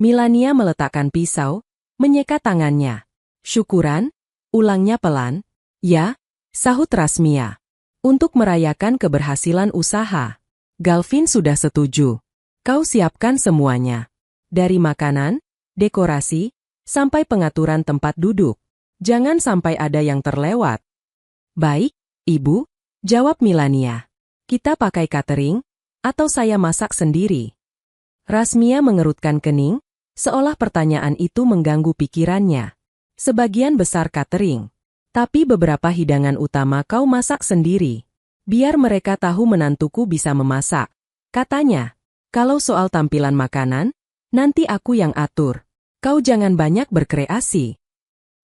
Milania meletakkan pisau, menyeka tangannya. "Syukuran?" ulangnya pelan. "Ya," sahut Rasmia. "Untuk merayakan keberhasilan usaha." Galvin sudah setuju. "Kau siapkan semuanya. Dari makanan, dekorasi, sampai pengaturan tempat duduk. Jangan sampai ada yang terlewat." "Baik, Ibu," jawab Milania. "Kita pakai catering, atau saya masak sendiri?" Rasmia mengerutkan kening, seolah pertanyaan itu mengganggu pikirannya. "Sebagian besar catering. Tapi beberapa hidangan utama kau masak sendiri. Biar mereka tahu menantuku bisa memasak," katanya. "Kalau soal tampilan makanan, nanti aku yang atur. Kau jangan banyak berkreasi."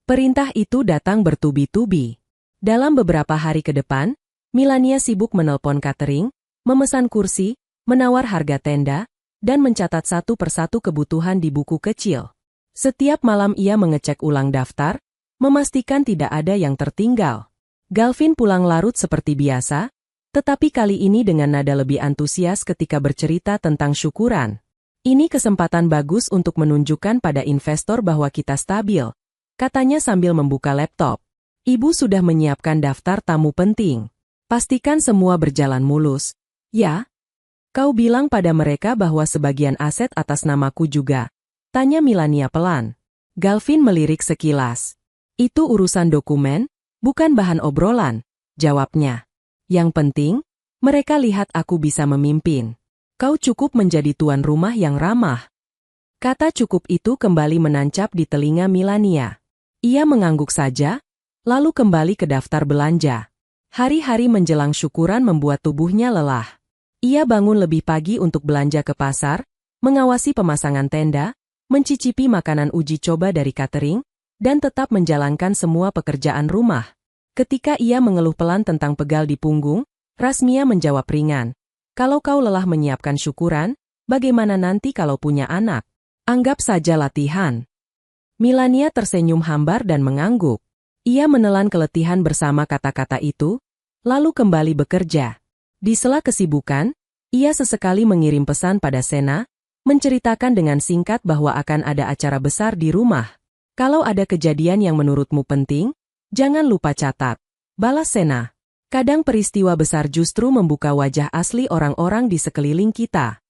Perintah itu datang bertubi-tubi. Dalam beberapa hari ke depan, Milania sibuk menelpon catering, memesan kursi, menawar harga tenda, dan mencatat satu persatu kebutuhan di buku kecil. Setiap malam ia mengecek ulang daftar, memastikan tidak ada yang tertinggal. Galvin pulang larut seperti biasa, tetapi kali ini dengan nada lebih antusias ketika bercerita tentang syukuran. "Ini kesempatan bagus untuk menunjukkan pada investor bahwa kita stabil," katanya sambil membuka laptop. "Ibu sudah menyiapkan daftar tamu penting. Pastikan semua berjalan mulus." "Ya? Kau bilang pada mereka bahwa sebagian aset atas namaku juga?" tanya Milania pelan. Galvin melirik sekilas. "Itu urusan dokumen, bukan bahan obrolan," jawabnya. "Yang penting, mereka lihat aku bisa memimpin. Kau cukup menjadi tuan rumah yang ramah." Kata cukup itu kembali menancap di telinga Milania. Ia mengangguk saja, lalu kembali ke daftar belanja. Hari-hari menjelang syukuran membuat tubuhnya lelah. Ia bangun lebih pagi untuk belanja ke pasar, mengawasi pemasangan tenda, mencicipi makanan uji coba dari catering, dan tetap menjalankan semua pekerjaan rumah. Ketika ia mengeluh pelan tentang pegal di punggung, Rasmia menjawab ringan, "Kalau kau lelah menyiapkan syukuran, bagaimana nanti kalau punya anak? Anggap saja latihan." Milania tersenyum hambar dan mengangguk. Ia menelan keletihan bersama kata-kata itu, lalu kembali bekerja. Di sela kesibukan, ia sesekali mengirim pesan pada Sena, menceritakan dengan singkat bahwa akan ada acara besar di rumah. "Kalau ada kejadian yang menurutmu penting, jangan lupa catat," balas Sena. "Kadang peristiwa besar justru membuka wajah asli orang-orang di sekeliling kita."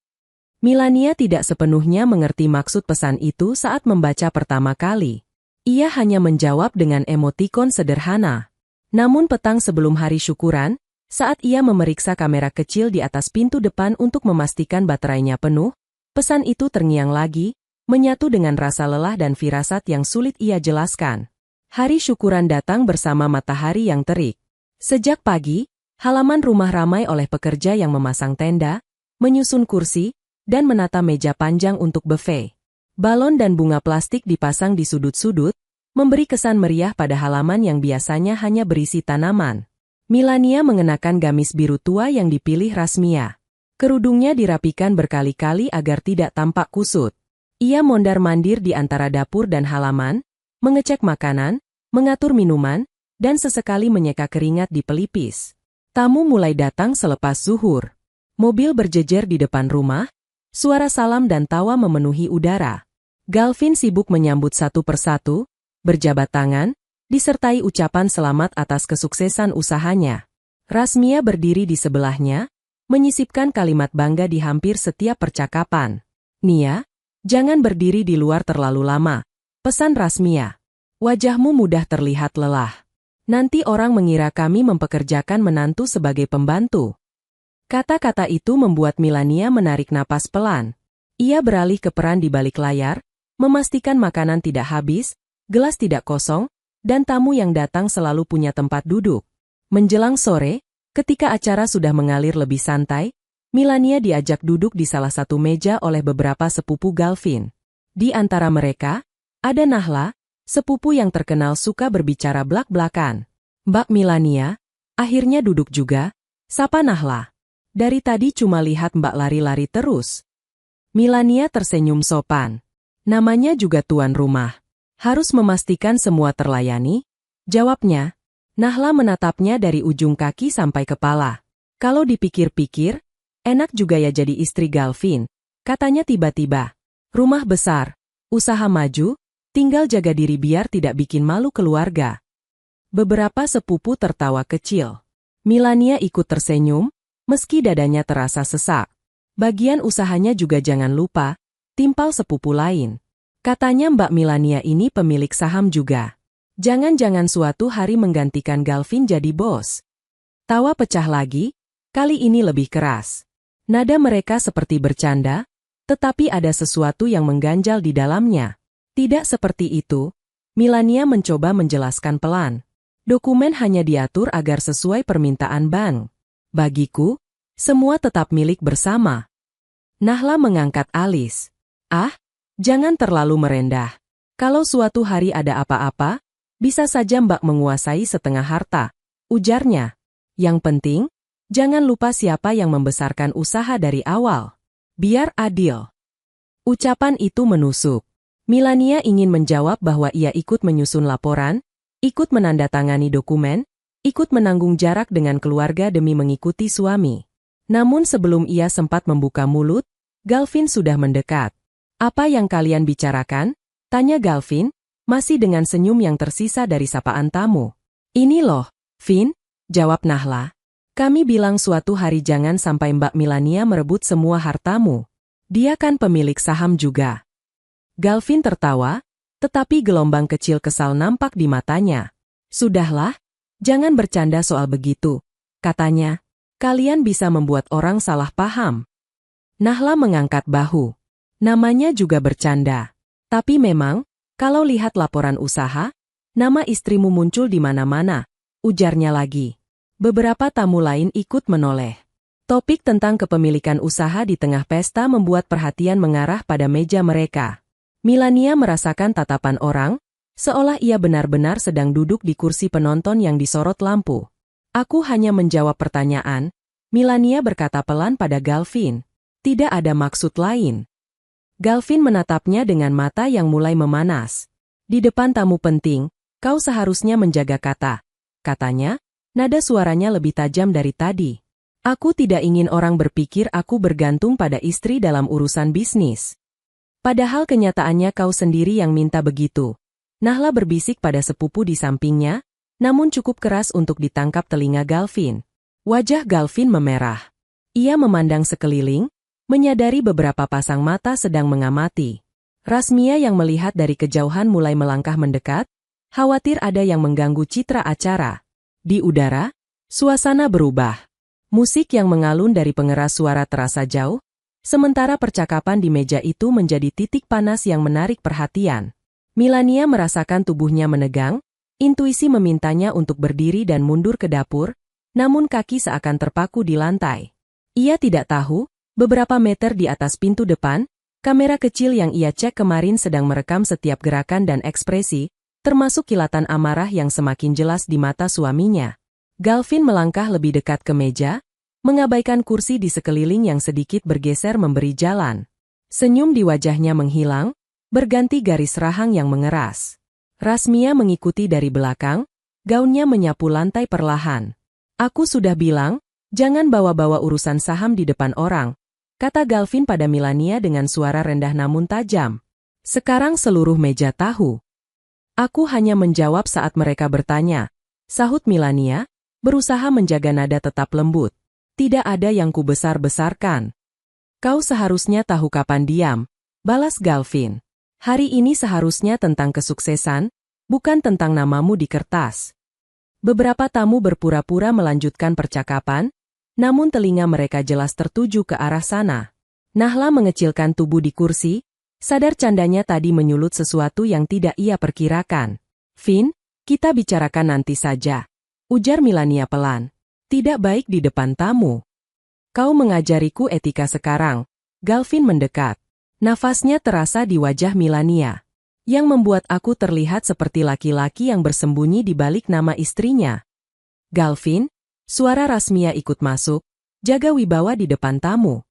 Milania tidak sepenuhnya mengerti maksud pesan itu saat membaca pertama kali. Ia hanya menjawab dengan emotikon sederhana. Namun petang sebelum hari syukuran, saat ia memeriksa kamera kecil di atas pintu depan untuk memastikan baterainya penuh, pesan itu terngiang lagi, menyatu dengan rasa lelah dan firasat yang sulit ia jelaskan. Hari syukuran datang bersama matahari yang terik. Sejak pagi, halaman rumah ramai oleh pekerja yang memasang tenda, menyusun kursi, dan menata meja panjang untuk buffet. Balon dan bunga plastik dipasang di sudut-sudut, memberi kesan meriah pada halaman yang biasanya hanya berisi tanaman. Milania mengenakan gamis biru tua yang dipilih Rasmia. Kerudungnya dirapikan berkali-kali agar tidak tampak kusut. Ia mondar-mandir di antara dapur dan halaman, mengecek makanan, mengatur minuman, dan sesekali menyeka keringat di pelipis. Tamu mulai datang selepas zuhur. Mobil berjejer di depan rumah, suara salam dan tawa memenuhi udara. Galvin sibuk menyambut satu persatu, berjabat tangan, disertai ucapan selamat atas kesuksesan usahanya. Rasmia berdiri di sebelahnya, menyisipkan kalimat bangga di hampir setiap percakapan. "Nia, jangan berdiri di luar terlalu lama," pesan Rasmia. "Wajahmu mudah terlihat lelah. Nanti orang mengira kami mempekerjakan menantu sebagai pembantu." Kata-kata itu membuat Milania menarik napas pelan. Ia beralih ke peran di balik layar, memastikan makanan tidak habis, gelas tidak kosong, dan tamu yang datang selalu punya tempat duduk. Menjelang sore, ketika acara sudah mengalir lebih santai, Milania diajak duduk di salah satu meja oleh beberapa sepupu Galvin. Di antara mereka, ada Nahla, sepupu yang terkenal suka berbicara blak-blakan. "Mbak Milania, akhirnya duduk juga," sapa Nahla. "Dari tadi cuma lihat Mbak lari-lari terus." Milania tersenyum sopan. Namanya juga tuan rumah. Harus memastikan semua terlayani, jawabnya. Nahla menatapnya dari ujung kaki sampai kepala. "Kalau dipikir-pikir, enak juga ya jadi istri Galvin," katanya tiba-tiba. "Rumah besar, usaha maju, tinggal jaga diri biar tidak bikin malu keluarga." Beberapa sepupu tertawa kecil. Milania ikut tersenyum, meski dadanya terasa sesak. "Bagian usahanya juga jangan lupa," timpal sepupu lain. "Katanya Mbak Milania ini pemilik saham juga. Jangan-jangan suatu hari menggantikan Galvin jadi bos." Tawa pecah lagi, kali ini lebih keras. Nada mereka seperti bercanda, tetapi ada sesuatu yang mengganjal di dalamnya. "Tidak seperti itu," Milania mencoba menjelaskan pelan. "Dokumen hanya diatur agar sesuai permintaan bank. Bagiku, semua tetap milik bersama." Nahla mengangkat alis. "Ah, jangan terlalu merendah. Kalau suatu hari ada apa-apa, bisa saja Mbak menguasai setengah harta," ujarnya. "Yang penting, jangan lupa siapa yang membesarkan usaha dari awal. Biar adil." Ucapan itu menusuk. Milania ingin menjawab bahwa ia ikut menyusun laporan, ikut menandatangani dokumen, ikut menanggung jarak dengan keluarga demi mengikuti suami. Namun sebelum ia sempat membuka mulut, Galvin sudah mendekat. "Apa yang kalian bicarakan?" tanya Galvin, masih dengan senyum yang tersisa dari sapaan tamu. "Ini loh, Vin," jawab Nahla. "Kami bilang suatu hari jangan sampai Mbak Milania merebut semua hartamu. Dia kan pemilik saham juga." Galvin tertawa, tetapi gelombang kecil kesal nampak di matanya. "Sudahlah, jangan bercanda soal begitu," katanya. "Kalian bisa membuat orang salah paham." Nahla mengangkat bahu. Namanya juga bercanda. "Tapi memang, kalau lihat laporan usaha, nama istrimu muncul di mana-mana," ujarnya lagi. Beberapa tamu lain ikut menoleh. Topik tentang kepemilikan usaha di tengah pesta membuat perhatian mengarah pada meja mereka. Milania merasakan tatapan orang, seolah ia benar-benar sedang duduk di kursi penonton yang disorot lampu. Aku hanya menjawab pertanyaan, Milania berkata pelan pada Galvin. Tidak ada maksud lain. Galvin menatapnya dengan mata yang mulai memanas. Di depan tamu penting, kau seharusnya menjaga kata. Katanya, nada suaranya lebih tajam dari tadi. Aku tidak ingin orang berpikir aku bergantung pada istri dalam urusan bisnis. Padahal kenyataannya kau sendiri yang minta begitu. Nahla berbisik pada sepupu di sampingnya, namun cukup keras untuk ditangkap telinga Galvin. Wajah Galvin memerah. Ia memandang sekeliling, menyadari beberapa pasang mata sedang mengamati. Rasmia yang melihat dari kejauhan mulai melangkah mendekat, khawatir ada yang mengganggu citra acara. Di udara, suasana berubah. Musik yang mengalun dari pengeras suara terasa jauh, sementara percakapan di meja itu menjadi titik panas yang menarik perhatian. Milania merasakan tubuhnya menegang, intuisi memintanya untuk berdiri dan mundur ke dapur, namun kaki seakan terpaku di lantai. Ia tidak tahu, beberapa meter di atas pintu depan, kamera kecil yang ia cek kemarin sedang merekam setiap gerakan dan ekspresi, termasuk kilatan amarah yang semakin jelas di mata suaminya. Galvin melangkah lebih dekat ke meja, mengabaikan kursi di sekeliling yang sedikit bergeser memberi jalan. Senyum di wajahnya menghilang, berganti garis rahang yang mengeras. Rasmia mengikuti dari belakang, gaunnya menyapu lantai perlahan. Aku sudah bilang, jangan bawa-bawa urusan saham di depan orang, kata Galvin pada Milania dengan suara rendah namun tajam. Sekarang seluruh meja tahu. Aku hanya menjawab saat mereka bertanya, sahut Milania, berusaha menjaga nada tetap lembut. Tidak ada yang kubesar-besarkan. Kau seharusnya tahu kapan diam, balas Galvin. Hari ini seharusnya tentang kesuksesan, bukan tentang namamu di kertas. Beberapa tamu berpura-pura melanjutkan percakapan, namun telinga mereka jelas tertuju ke arah sana. Nahla mengecilkan tubuh di kursi, sadar candanya tadi menyulut sesuatu yang tidak ia perkirakan. Vin, kita bicarakan nanti saja, ujar Milania pelan. Tidak baik di depan tamu. Kau mengajariku etika sekarang. Galvin mendekat. Nafasnya terasa di wajah Milania, yang membuat aku terlihat seperti laki-laki yang bersembunyi di balik nama istrinya. Galvin, suara Rasmia ikut masuk, jaga wibawa di depan tamu.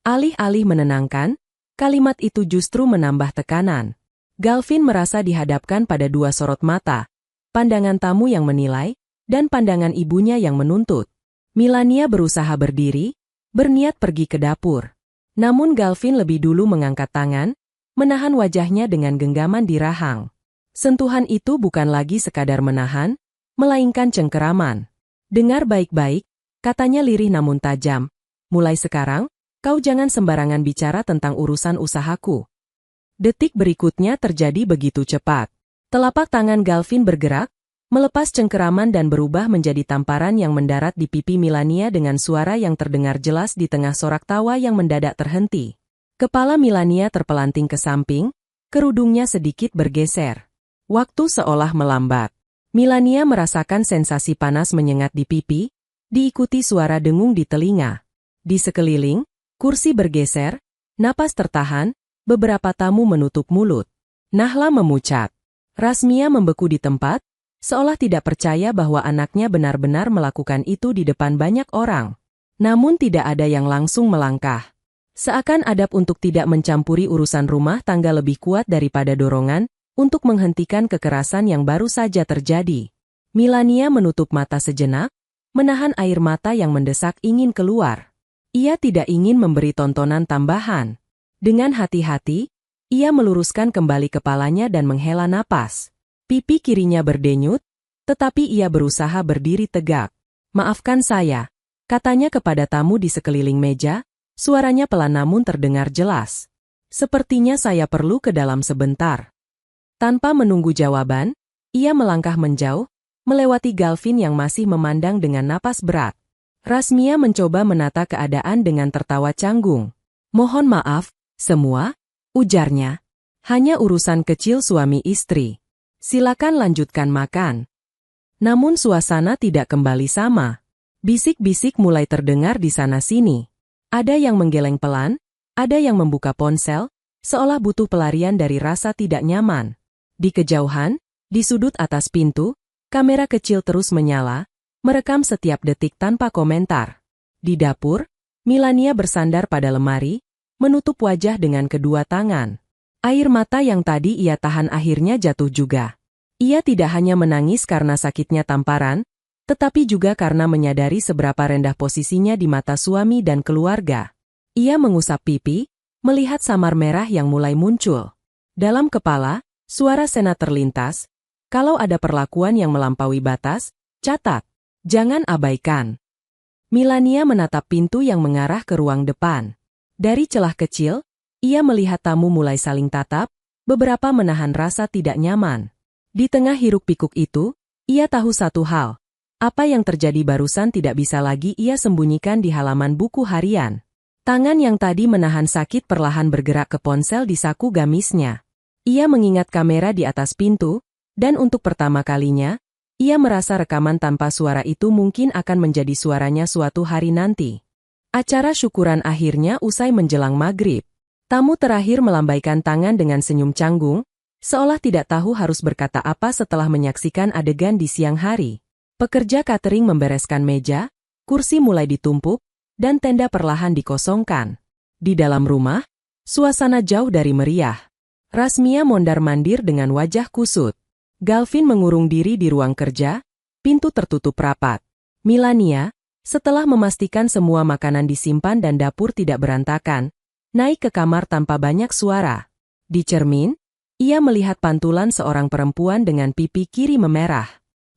Alih-alih menenangkan, kalimat itu justru menambah tekanan. Galvin merasa dihadapkan pada dua sorot mata, pandangan tamu yang menilai, dan pandangan ibunya yang menuntut. Milania berusaha berdiri, berniat pergi ke dapur. Namun Galvin lebih dulu mengangkat tangan, menahan wajahnya dengan genggaman di rahang. Sentuhan itu bukan lagi sekadar menahan, melainkan cengkeraman. Dengar baik-baik, katanya lirih namun tajam. Mulai sekarang, kau jangan sembarangan bicara tentang urusan usahaku. Detik berikutnya terjadi begitu cepat. Telapak tangan Galvin bergerak, melepas cengkeraman dan berubah menjadi tamparan yang mendarat di pipi Milania dengan suara yang terdengar jelas di tengah sorak tawa yang mendadak terhenti. Kepala Milania terpelanting ke samping, kerudungnya sedikit bergeser. Waktu seolah melambat. Milania merasakan sensasi panas menyengat di pipi, diikuti suara dengung di telinga. Di sekeliling, kursi bergeser, napas tertahan, beberapa tamu menutup mulut. Nahla memucat. Rasmia membeku di tempat, seolah tidak percaya bahwa anaknya benar-benar melakukan itu di depan banyak orang. Namun tidak ada yang langsung melangkah. Seakan adab untuk tidak mencampuri urusan rumah tangga lebih kuat daripada dorongan untuk menghentikan kekerasan yang baru saja terjadi. Milania menutup mata sejenak, menahan air mata yang mendesak ingin keluar. Ia tidak ingin memberi tontonan tambahan. Dengan hati-hati, ia meluruskan kembali kepalanya dan menghela napas. Pipi kirinya berdenyut, tetapi ia berusaha berdiri tegak. Maafkan saya, katanya kepada tamu di sekeliling meja, suaranya pelan namun terdengar jelas. Sepertinya saya perlu ke dalam sebentar. Tanpa menunggu jawaban, ia melangkah menjauh, melewati Galvin yang masih memandang dengan napas berat. Rasmia mencoba menata keadaan dengan tertawa canggung. Mohon maaf, semua, ujarnya. Hanya urusan kecil suami istri. Silakan lanjutkan makan. Namun suasana tidak kembali sama. Bisik-bisik mulai terdengar di sana-sini. Ada yang menggeleng pelan, ada yang membuka ponsel, seolah butuh pelarian dari rasa tidak nyaman. Di kejauhan, di sudut atas pintu, kamera kecil terus menyala, merekam setiap detik tanpa komentar. Di dapur, Milania bersandar pada lemari, menutup wajah dengan kedua tangan. Air mata yang tadi ia tahan akhirnya jatuh juga. Ia tidak hanya menangis karena sakitnya tamparan, tetapi juga karena menyadari seberapa rendah posisinya di mata suami dan keluarga. Ia mengusap pipi, melihat samar merah yang mulai muncul. Dalam kepala, suara Sena terlintas, kalau ada perlakuan yang melampaui batas, catat, jangan abaikan. Milania menatap pintu yang mengarah ke ruang depan. Dari celah kecil, ia melihat tamu mulai saling tatap, beberapa menahan rasa tidak nyaman. Di tengah hiruk-pikuk itu, ia tahu satu hal. Apa yang terjadi barusan tidak bisa lagi ia sembunyikan di halaman buku harian. Tangan yang tadi menahan sakit perlahan bergerak ke ponsel di saku gamisnya. Ia mengingat kamera di atas pintu, dan untuk pertama kalinya, ia merasa rekaman tanpa suara itu mungkin akan menjadi suaranya suatu hari nanti. Acara syukuran akhirnya usai menjelang maghrib. Tamu terakhir melambaikan tangan dengan senyum canggung, seolah tidak tahu harus berkata apa setelah menyaksikan adegan di siang hari. Pekerja catering membereskan meja, kursi mulai ditumpuk, dan tenda perlahan dikosongkan. Di dalam rumah, suasana jauh dari meriah. Rasmia mondar-mandir dengan wajah kusut. Galvin mengurung diri di ruang kerja, pintu tertutup rapat. Milania, setelah memastikan semua makanan disimpan dan dapur tidak berantakan, naik ke kamar tanpa banyak suara. Di cermin, ia melihat pantulan seorang perempuan dengan pipi kiri memerah.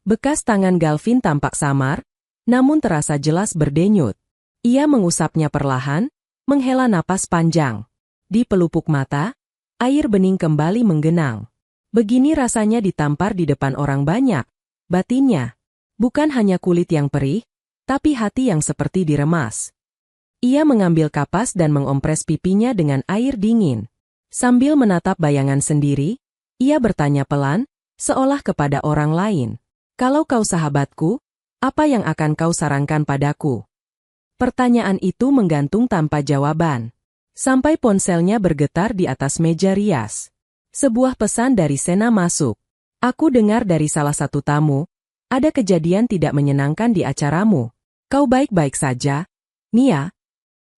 Bekas tangan Galvin tampak samar, namun terasa jelas berdenyut. Ia mengusapnya perlahan, menghela napas panjang. Di pelupuk mata, air bening kembali menggenang. Begini rasanya ditampar di depan orang banyak. Batinnya, bukan hanya kulit yang perih, tapi hati yang seperti diremas. Ia mengambil kapas dan mengompres pipinya dengan air dingin. Sambil menatap bayangan sendiri, ia bertanya pelan, seolah kepada orang lain. Kalau kau sahabatku, apa yang akan kau sarankan padaku? Pertanyaan itu menggantung tanpa jawaban. Sampai ponselnya bergetar di atas meja rias. Sebuah pesan dari Sena masuk. Aku dengar dari salah satu tamu, ada kejadian tidak menyenangkan di acaramu. Kau baik-baik saja, Nia?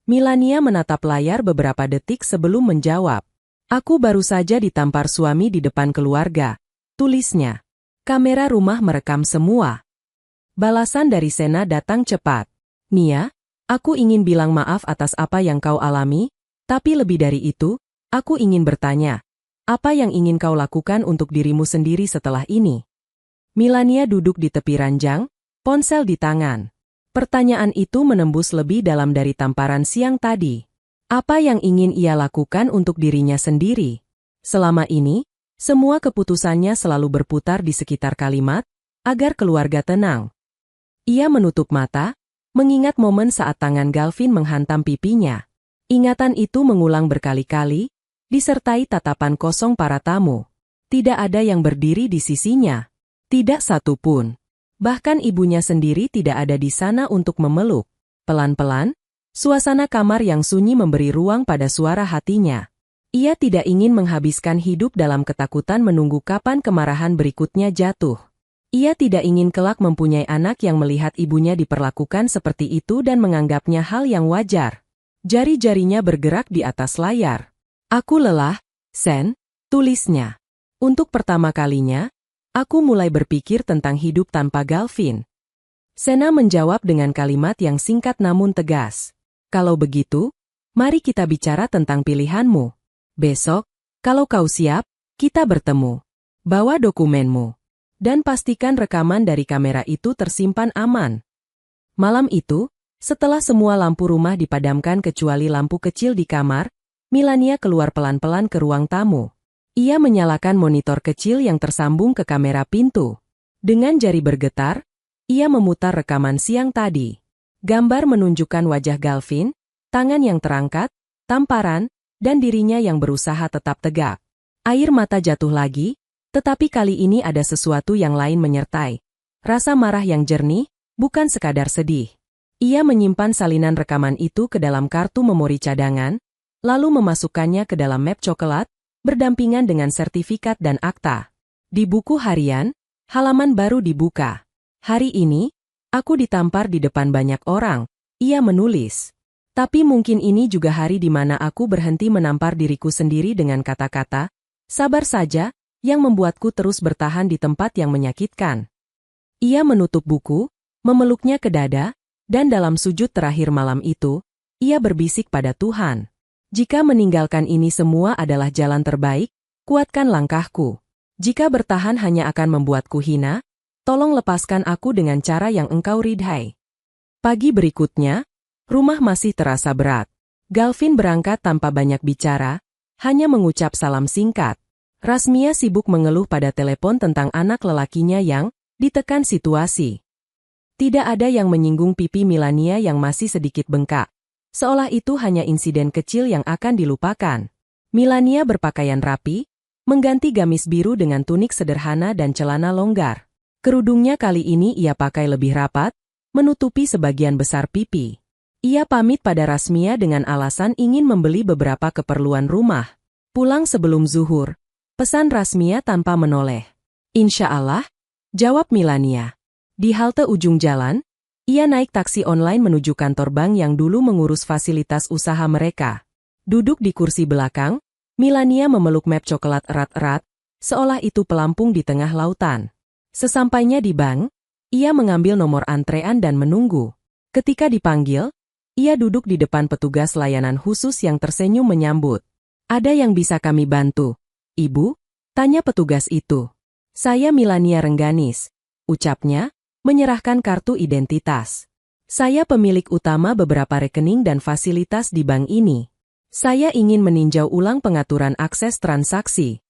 Milania menatap layar beberapa detik sebelum menjawab. Aku baru saja ditampar suami di depan keluarga, tulisnya. Kamera rumah merekam semua. Balasan dari Sena datang cepat. Nia, aku ingin bilang maaf atas apa yang kau alami, tapi lebih dari itu, aku ingin bertanya. Apa yang ingin kau lakukan untuk dirimu sendiri setelah ini? Milania duduk di tepi ranjang, ponsel di tangan. Pertanyaan itu menembus lebih dalam dari tamparan siang tadi. Apa yang ingin ia lakukan untuk dirinya sendiri? Selama ini, semua keputusannya selalu berputar di sekitar kalimat, agar keluarga tenang. Ia menutup mata, mengingat momen saat tangan Galvin menghantam pipinya. Ingatan itu mengulang berkali-kali, disertai tatapan kosong para tamu. Tidak ada yang berdiri di sisinya. Tidak satu pun. Bahkan ibunya sendiri tidak ada di sana untuk memeluk. Pelan-pelan, suasana kamar yang sunyi memberi ruang pada suara hatinya. Ia tidak ingin menghabiskan hidup dalam ketakutan menunggu kapan kemarahan berikutnya jatuh. Ia tidak ingin kelak mempunyai anak yang melihat ibunya diperlakukan seperti itu dan menganggapnya hal yang wajar. Jari-jarinya bergerak di atas layar. Aku lelah, Sen, tulisnya. Untuk pertama kalinya, aku mulai berpikir tentang hidup tanpa Galvin. Sena menjawab dengan kalimat yang singkat namun tegas. Kalau begitu, mari kita bicara tentang pilihanmu. Besok, kalau kau siap, kita bertemu. Bawa dokumenmu. Dan pastikan rekaman dari kamera itu tersimpan aman. Malam itu, setelah semua lampu rumah dipadamkan kecuali lampu kecil di kamar, Milania keluar pelan-pelan ke ruang tamu. Ia menyalakan monitor kecil yang tersambung ke kamera pintu. Dengan jari bergetar, ia memutar rekaman siang tadi. Gambar menunjukkan wajah Galvin, tangan yang terangkat, tamparan, dan dirinya yang berusaha tetap tegak. Air mata jatuh lagi, tetapi kali ini ada sesuatu yang lain menyertai. Rasa marah yang jernih, bukan sekadar sedih. Ia menyimpan salinan rekaman itu ke dalam kartu memori cadangan, lalu memasukkannya ke dalam map coklat, berdampingan dengan sertifikat dan akta. Di buku harian, halaman baru dibuka. Hari ini, aku ditampar di depan banyak orang, ia menulis. Tapi mungkin ini juga hari di mana aku berhenti menampar diriku sendiri dengan kata-kata, sabar saja, yang membuatku terus bertahan di tempat yang menyakitkan. Ia menutup buku, memeluknya ke dada, dan dalam sujud terakhir malam itu, ia berbisik pada Tuhan. Jika meninggalkan ini semua adalah jalan terbaik, kuatkan langkahku. Jika bertahan hanya akan membuatku hina, tolong lepaskan aku dengan cara yang engkau ridhai. Pagi berikutnya, rumah masih terasa berat. Galvin berangkat tanpa banyak bicara, hanya mengucap salam singkat. Rasmia sibuk mengeluh pada telepon tentang anak lelakinya yang ditekan situasi. Tidak ada yang menyinggung pipi Milania yang masih sedikit bengkak. Seolah itu hanya insiden kecil yang akan dilupakan. Milania berpakaian rapi, mengganti gamis biru dengan tunik sederhana dan celana longgar. Kerudungnya kali ini ia pakai lebih rapat, menutupi sebagian besar pipi. Ia pamit pada Rasmia dengan alasan ingin membeli beberapa keperluan rumah. Pulang sebelum zuhur, pesan Rasmia tanpa menoleh. Insya Allah, jawab Milania. Di halte ujung jalan, ia naik taksi online menuju kantor bank yang dulu mengurus fasilitas usaha mereka. Duduk di kursi belakang, Milania memeluk map coklat erat-erat, seolah itu pelampung di tengah lautan. Sesampainya di bank, ia mengambil nomor antrean dan menunggu. Ketika dipanggil, ia duduk di depan petugas layanan khusus yang tersenyum menyambut. Ada yang bisa kami bantu, Ibu? Tanya petugas itu. Saya Milania Rengganis, ucapnya, menyerahkan kartu identitas. Saya pemilik utama beberapa rekening dan fasilitas di bank ini. Saya ingin meninjau ulang pengaturan akses transaksi.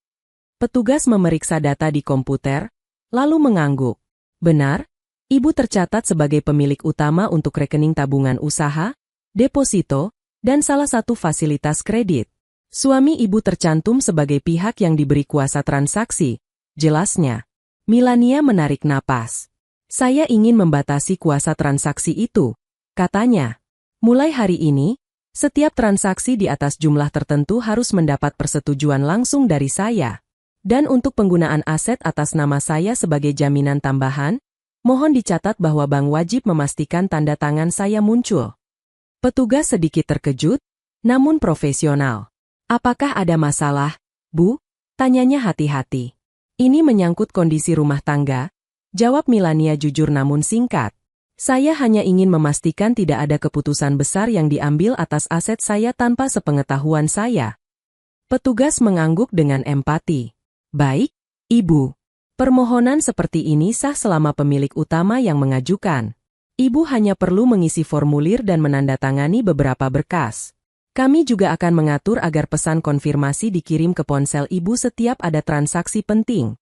Petugas memeriksa data di komputer, lalu mengangguk. Benar, Ibu tercatat sebagai pemilik utama untuk rekening tabungan usaha, deposito, dan salah satu fasilitas kredit. Suami Ibu tercantum sebagai pihak yang diberi kuasa transaksi, jelasnya. Milania menarik napas. Saya ingin membatasi kuasa transaksi itu, katanya. Mulai hari ini, setiap transaksi di atas jumlah tertentu harus mendapat persetujuan langsung dari saya. Dan untuk penggunaan aset atas nama saya sebagai jaminan tambahan, mohon dicatat bahwa bank wajib memastikan tanda tangan saya muncul. Petugas sedikit terkejut, namun profesional. Apakah ada masalah, Bu? Tanyanya hati-hati. Ini menyangkut kondisi rumah tangga, jawab Milania jujur namun singkat. Saya hanya ingin memastikan tidak ada keputusan besar yang diambil atas aset saya tanpa sepengetahuan saya. Petugas mengangguk dengan empati. Baik, Ibu. Permohonan seperti ini sah selama pemilik utama yang mengajukan. Ibu hanya perlu mengisi formulir dan menandatangani beberapa berkas. Kami juga akan mengatur agar pesan konfirmasi dikirim ke ponsel Ibu setiap ada transaksi penting.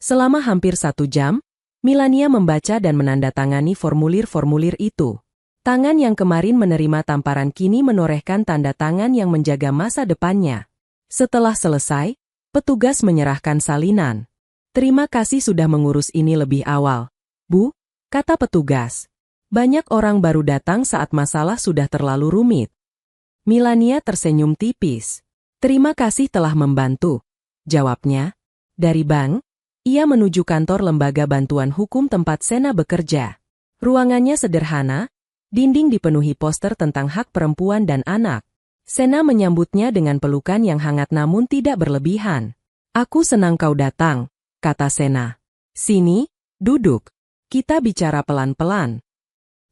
Selama hampir 1 jam, Milania membaca dan menandatangani formulir-formulir itu. Tangan yang kemarin menerima tamparan kini menorehkan tanda tangan yang menjaga masa depannya. Setelah selesai, petugas menyerahkan salinan. Terima kasih sudah mengurus ini lebih awal, Bu, kata petugas. Banyak orang baru datang saat masalah sudah terlalu rumit. Milania tersenyum tipis. Terima kasih telah membantu, jawabnya. Dari bank, ia menuju kantor lembaga bantuan hukum tempat Sena bekerja. Ruangannya sederhana, dinding dipenuhi poster tentang hak perempuan dan anak. Sena menyambutnya dengan pelukan yang hangat namun tidak berlebihan. Aku senang kau datang, kata Sena. Sini, duduk. Kita bicara pelan-pelan.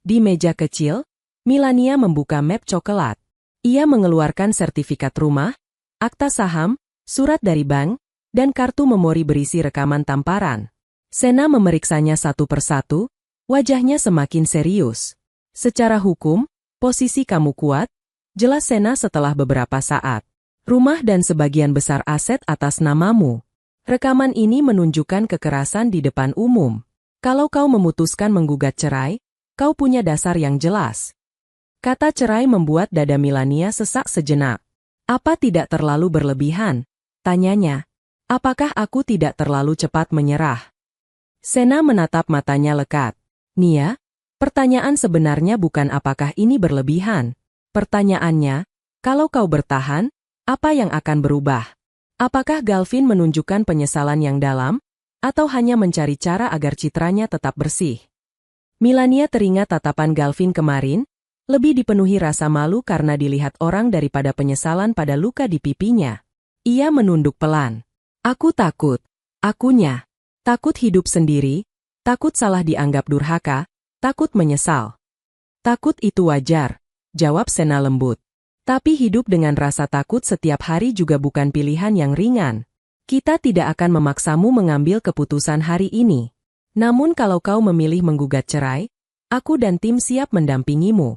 Di meja kecil, Milania membuka map coklat. Ia mengeluarkan sertifikat rumah, akta saham, surat dari bank, dan kartu memori berisi rekaman tamparan. Sena memeriksanya satu persatu, wajahnya semakin serius. Secara hukum, posisi kamu kuat, jelas Sena setelah beberapa saat. Rumah dan sebagian besar aset atas namamu. Rekaman ini menunjukkan kekerasan di depan umum. Kalau kau memutuskan menggugat cerai, kau punya dasar yang jelas. Kata cerai membuat dada Milania sesak sejenak. Apa tidak terlalu berlebihan? Tanyanya. Apakah aku tidak terlalu cepat menyerah? Sena menatap matanya lekat. Nia, Pertanyaan sebenarnya bukan apakah ini berlebihan. Pertanyaannya, kalau kau bertahan, apa yang akan berubah? Apakah Galvin menunjukkan penyesalan yang dalam, atau hanya mencari cara agar citranya tetap bersih? Melania teringat tatapan Galvin kemarin, lebih dipenuhi rasa malu karena dilihat orang daripada penyesalan pada luka di pipinya. Ia menunduk pelan. Aku takut. Akunya. Takut hidup sendiri, takut salah dianggap durhaka, takut menyesal. Takut itu wajar, jawab Sena lembut. Tapi hidup dengan rasa takut setiap hari juga bukan pilihan yang ringan. Kita tidak akan memaksamu mengambil keputusan hari ini. Namun kalau kau memilih menggugat cerai, aku dan tim siap mendampingimu.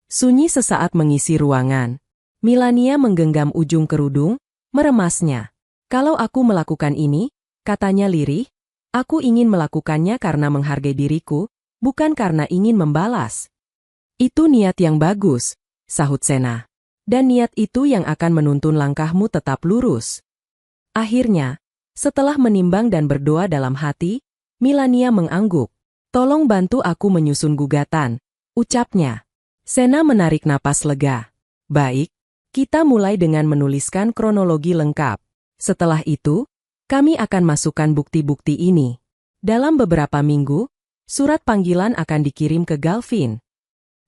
Sunyi sesaat mengisi ruangan. Melania menggenggam ujung kerudung, meremasnya. Kalau aku melakukan ini, katanya lirih, aku ingin melakukannya karena menghargai diriku, bukan karena ingin membalas. Itu niat yang bagus, sahut Sena. Dan niat itu yang akan menuntun langkahmu tetap lurus. Akhirnya, setelah menimbang dan berdoa dalam hati, Melania mengangguk. Tolong bantu aku menyusun gugatan, ucapnya. Sena menarik napas lega. Baik, kita mulai dengan menuliskan kronologi lengkap. Setelah itu, kami akan masukkan bukti-bukti ini. Dalam beberapa minggu, surat panggilan akan dikirim ke Galvin.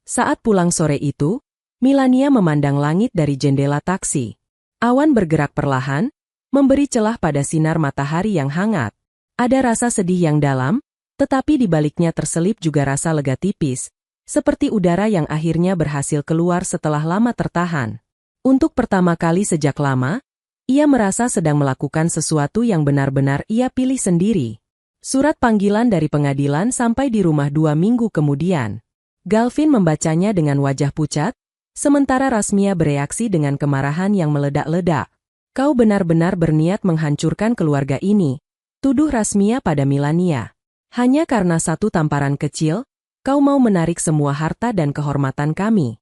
Saat pulang sore itu, Melania memandang langit dari jendela taksi. Awan bergerak perlahan, memberi celah pada sinar matahari yang hangat. Ada rasa sedih yang dalam, tetapi di baliknya terselip juga rasa lega tipis, seperti udara yang akhirnya berhasil keluar setelah lama tertahan. Untuk pertama kali sejak lama, ia merasa sedang melakukan sesuatu yang benar-benar ia pilih sendiri. Surat panggilan dari pengadilan sampai di rumah 2 minggu kemudian. Galvin membacanya dengan wajah pucat, sementara Rasmia bereaksi dengan kemarahan yang meledak-ledak. Kau benar-benar berniat menghancurkan keluarga ini, tuduh Rasmia pada Melania. Hanya karena satu tamparan kecil, kau mau menarik semua harta dan kehormatan kami.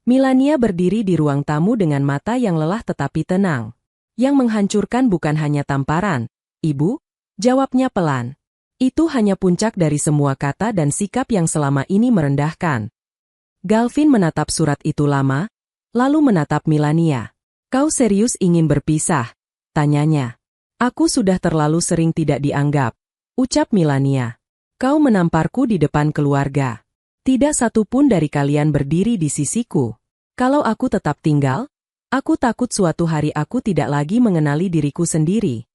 Melania berdiri di ruang tamu dengan mata yang lelah tetapi tenang. Yang menghancurkan bukan hanya tamparan, Ibu, jawabnya pelan. Itu hanya puncak dari semua kata dan sikap yang selama ini merendahkan. Galvin menatap surat itu lama, lalu menatap Melania. Kau serius ingin berpisah? Tanyanya. Aku sudah terlalu sering tidak dianggap, ucap Melania. Kau menamparku di depan keluarga. Tidak satu pun dari kalian berdiri di sisiku. Kalau aku tetap tinggal, aku takut suatu hari aku tidak lagi mengenali diriku sendiri.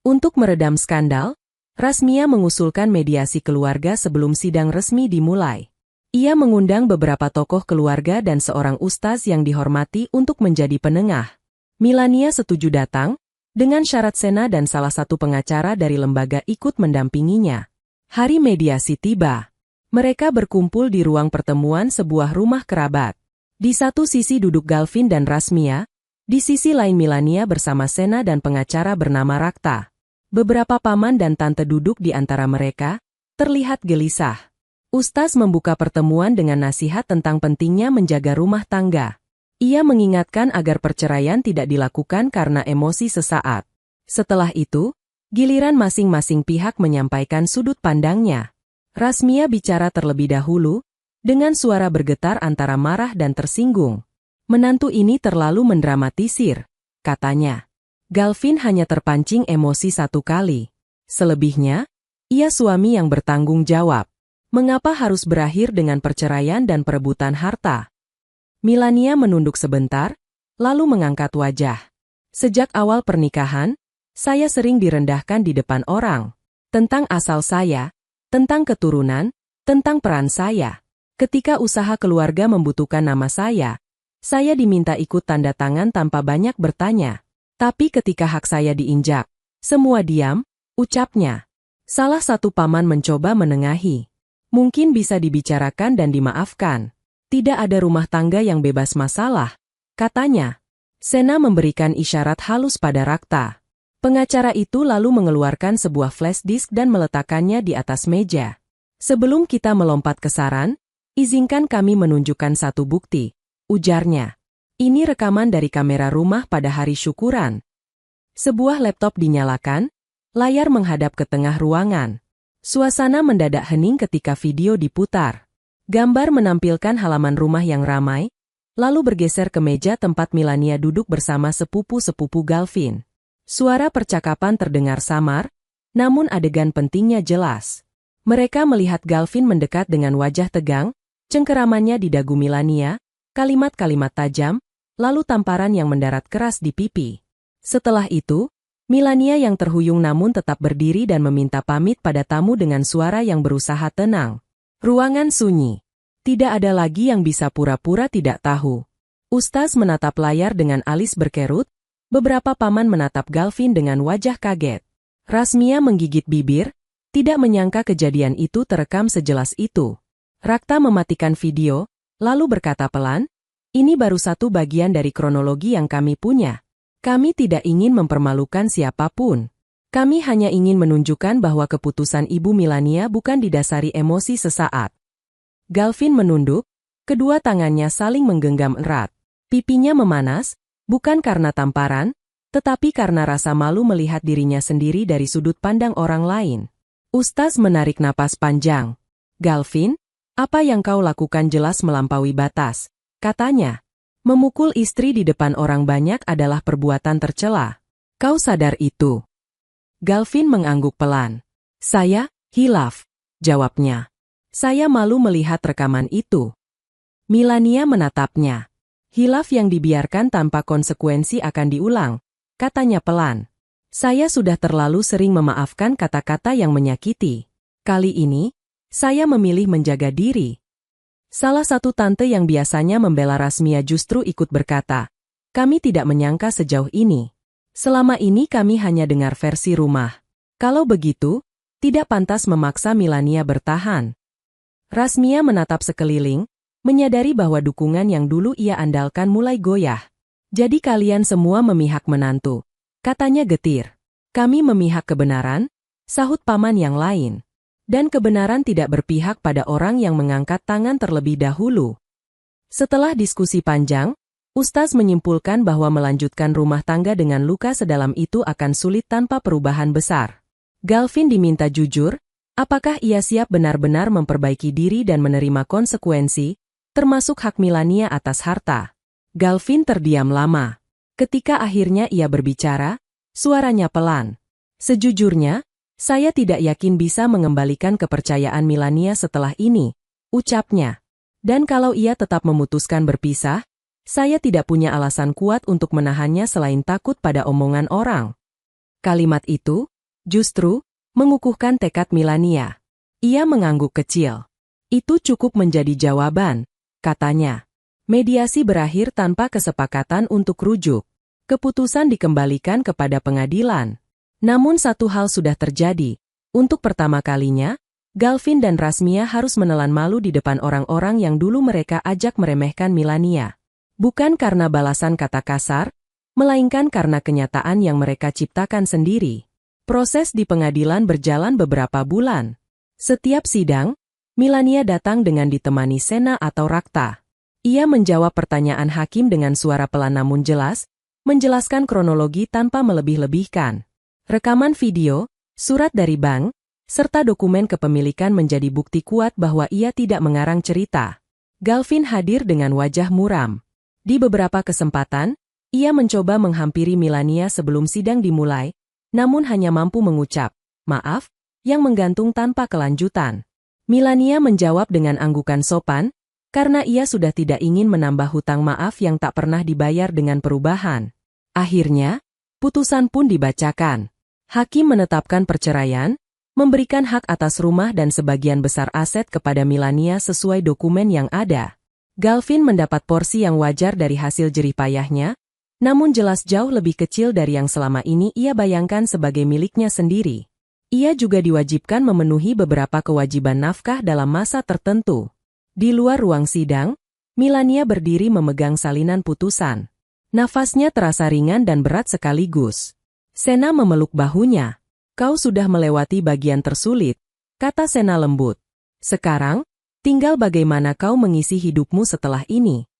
Untuk meredam skandal, Rasmia mengusulkan mediasi keluarga sebelum sidang resmi dimulai. Ia mengundang beberapa tokoh keluarga dan seorang ustaz yang dihormati untuk menjadi penengah. Melania setuju datang, dengan syarat Sena dan salah satu pengacara dari lembaga ikut mendampinginya. Hari mediasi tiba. Mereka berkumpul di ruang pertemuan sebuah rumah kerabat. Di satu sisi duduk Galvin dan Rasmia, di sisi lain Melania bersama Sena dan pengacara bernama Rakta. Beberapa paman dan tante duduk di antara mereka, terlihat gelisah. Ustaz membuka pertemuan dengan nasihat tentang pentingnya menjaga rumah tangga. Ia mengingatkan agar perceraian tidak dilakukan karena emosi sesaat. Setelah itu, giliran masing-masing pihak menyampaikan sudut pandangnya. Rasmia bicara terlebih dahulu, dengan suara bergetar antara marah dan tersinggung. Menantu ini terlalu mendramatisir, katanya. Galvin hanya terpancing emosi satu kali. Selebihnya, ia suami yang bertanggung jawab. Mengapa harus berakhir dengan perceraian dan perebutan harta? Melania menunduk sebentar, lalu mengangkat wajah. Sejak awal pernikahan, saya sering direndahkan di depan orang. Tentang asal saya, tentang keturunan, tentang peran saya. Ketika usaha keluarga membutuhkan nama saya diminta ikut tanda tangan tanpa banyak bertanya. Tapi ketika hak saya diinjak, semua diam, ucapnya. Salah satu paman mencoba menengahi. Mungkin bisa dibicarakan dan dimaafkan. Tidak ada rumah tangga yang bebas masalah, katanya. Sena memberikan isyarat halus pada Rakta. Pengacara itu lalu mengeluarkan sebuah flash disk dan meletakkannya di atas meja. Sebelum kita melompat ke saran, izinkan kami menunjukkan satu bukti, ujarnya. Ini rekaman dari kamera rumah pada hari syukuran. Sebuah laptop dinyalakan, layar menghadap ke tengah ruangan. Suasana mendadak hening ketika video diputar. Gambar menampilkan halaman rumah yang ramai, lalu bergeser ke meja tempat Milania duduk bersama sepupu-sepupu Galvin. Suara percakapan terdengar samar, namun adegan pentingnya jelas. Mereka melihat Galvin mendekat dengan wajah tegang, cengkeramannya di dagu Milania, kalimat-kalimat tajam, lalu tamparan yang mendarat keras di pipi. Setelah itu, Milania yang terhuyung namun tetap berdiri dan meminta pamit pada tamu dengan suara yang berusaha tenang. Ruangan sunyi. Tidak ada lagi yang bisa pura-pura tidak tahu. Ustaz menatap layar dengan alis berkerut, beberapa paman menatap Galvin dengan wajah kaget. Rasmia menggigit bibir, tidak menyangka kejadian itu terekam sejelas itu. Rakta mematikan video, lalu berkata pelan, "Ini baru satu bagian dari kronologi yang kami punya. Kami tidak ingin mempermalukan siapapun. Kami hanya ingin menunjukkan bahwa keputusan Ibu Milania bukan didasari emosi sesaat." Galvin menunduk, kedua tangannya saling menggenggam erat. Pipinya memanas, bukan karena tamparan, tetapi karena rasa malu melihat dirinya sendiri dari sudut pandang orang lain. Ustaz menarik napas panjang. "Galvin, apa yang kau lakukan jelas melampaui batas," katanya. "Memukul istri di depan orang banyak adalah perbuatan tercela. Kau sadar itu?" Galvin mengangguk pelan. "Saya, hilaf," jawabnya. "Saya malu melihat rekaman itu." Milania menatapnya. "Hilaf yang dibiarkan tanpa konsekuensi akan diulang," katanya pelan. "Saya sudah terlalu sering memaafkan kata-kata yang menyakiti. Kali ini, saya memilih menjaga diri." Salah satu tante yang biasanya membela Rasmia justru ikut berkata, "Kami tidak menyangka sejauh ini. Selama ini kami hanya dengar versi rumah. Kalau begitu, tidak pantas memaksa Milania bertahan." Rasmia menatap sekeliling, menyadari bahwa dukungan yang dulu ia andalkan mulai goyah. "Jadi kalian semua memihak menantu," katanya getir. "Kami memihak kebenaran," sahut paman yang lain. "Dan kebenaran tidak berpihak pada orang yang mengangkat tangan terlebih dahulu." Setelah diskusi panjang, Ustaz menyimpulkan bahwa melanjutkan rumah tangga dengan luka sedalam itu akan sulit tanpa perubahan besar. Galvin diminta jujur, apakah ia siap benar-benar memperbaiki diri dan menerima konsekuensi, termasuk hak Milania atas harta. Galvin terdiam lama. Ketika akhirnya ia berbicara, suaranya pelan. "Sejujurnya, saya tidak yakin bisa mengembalikan kepercayaan Milania setelah ini," ucapnya. "Dan kalau ia tetap memutuskan berpisah, saya tidak punya alasan kuat untuk menahannya selain takut pada omongan orang." Kalimat itu, justru, mengukuhkan tekad Milania. Ia mengangguk kecil. "Itu cukup menjadi jawaban," katanya. Mediasi berakhir tanpa kesepakatan untuk rujuk. Keputusan dikembalikan kepada pengadilan. Namun satu hal sudah terjadi. Untuk pertama kalinya, Galvin dan Rasmia harus menelan malu di depan orang-orang yang dulu mereka ajak meremehkan Milania. Bukan karena balasan kata kasar, melainkan karena kenyataan yang mereka ciptakan sendiri. Proses di pengadilan berjalan beberapa bulan. Setiap sidang, Milania datang dengan ditemani Sena atau Rakta. Ia menjawab pertanyaan hakim dengan suara pelan namun jelas, menjelaskan kronologi tanpa melebih-lebihkan. Rekaman video, surat dari bank, serta dokumen kepemilikan menjadi bukti kuat bahwa ia tidak mengarang cerita. Galvin hadir dengan wajah muram. Di beberapa kesempatan, ia mencoba menghampiri Milania sebelum sidang dimulai, namun hanya mampu mengucap, "Maaf," yang menggantung tanpa kelanjutan. Milania menjawab dengan anggukan sopan, karena ia sudah tidak ingin menambah hutang maaf yang tak pernah dibayar dengan perubahan. Akhirnya, putusan pun dibacakan. Hakim menetapkan perceraian, memberikan hak atas rumah dan sebagian besar aset kepada Milania sesuai dokumen yang ada. Galvin mendapat porsi yang wajar dari hasil jerih payahnya, namun jelas jauh lebih kecil dari yang selama ini ia bayangkan sebagai miliknya sendiri. Ia juga diwajibkan memenuhi beberapa kewajiban nafkah dalam masa tertentu. Di luar ruang sidang, Milania berdiri memegang salinan putusan. Nafasnya terasa ringan dan berat sekaligus. Sena memeluk bahunya. "Kau sudah melewati bagian tersulit," kata Sena lembut. "Sekarang, tinggal bagaimana kau mengisi hidupmu setelah ini."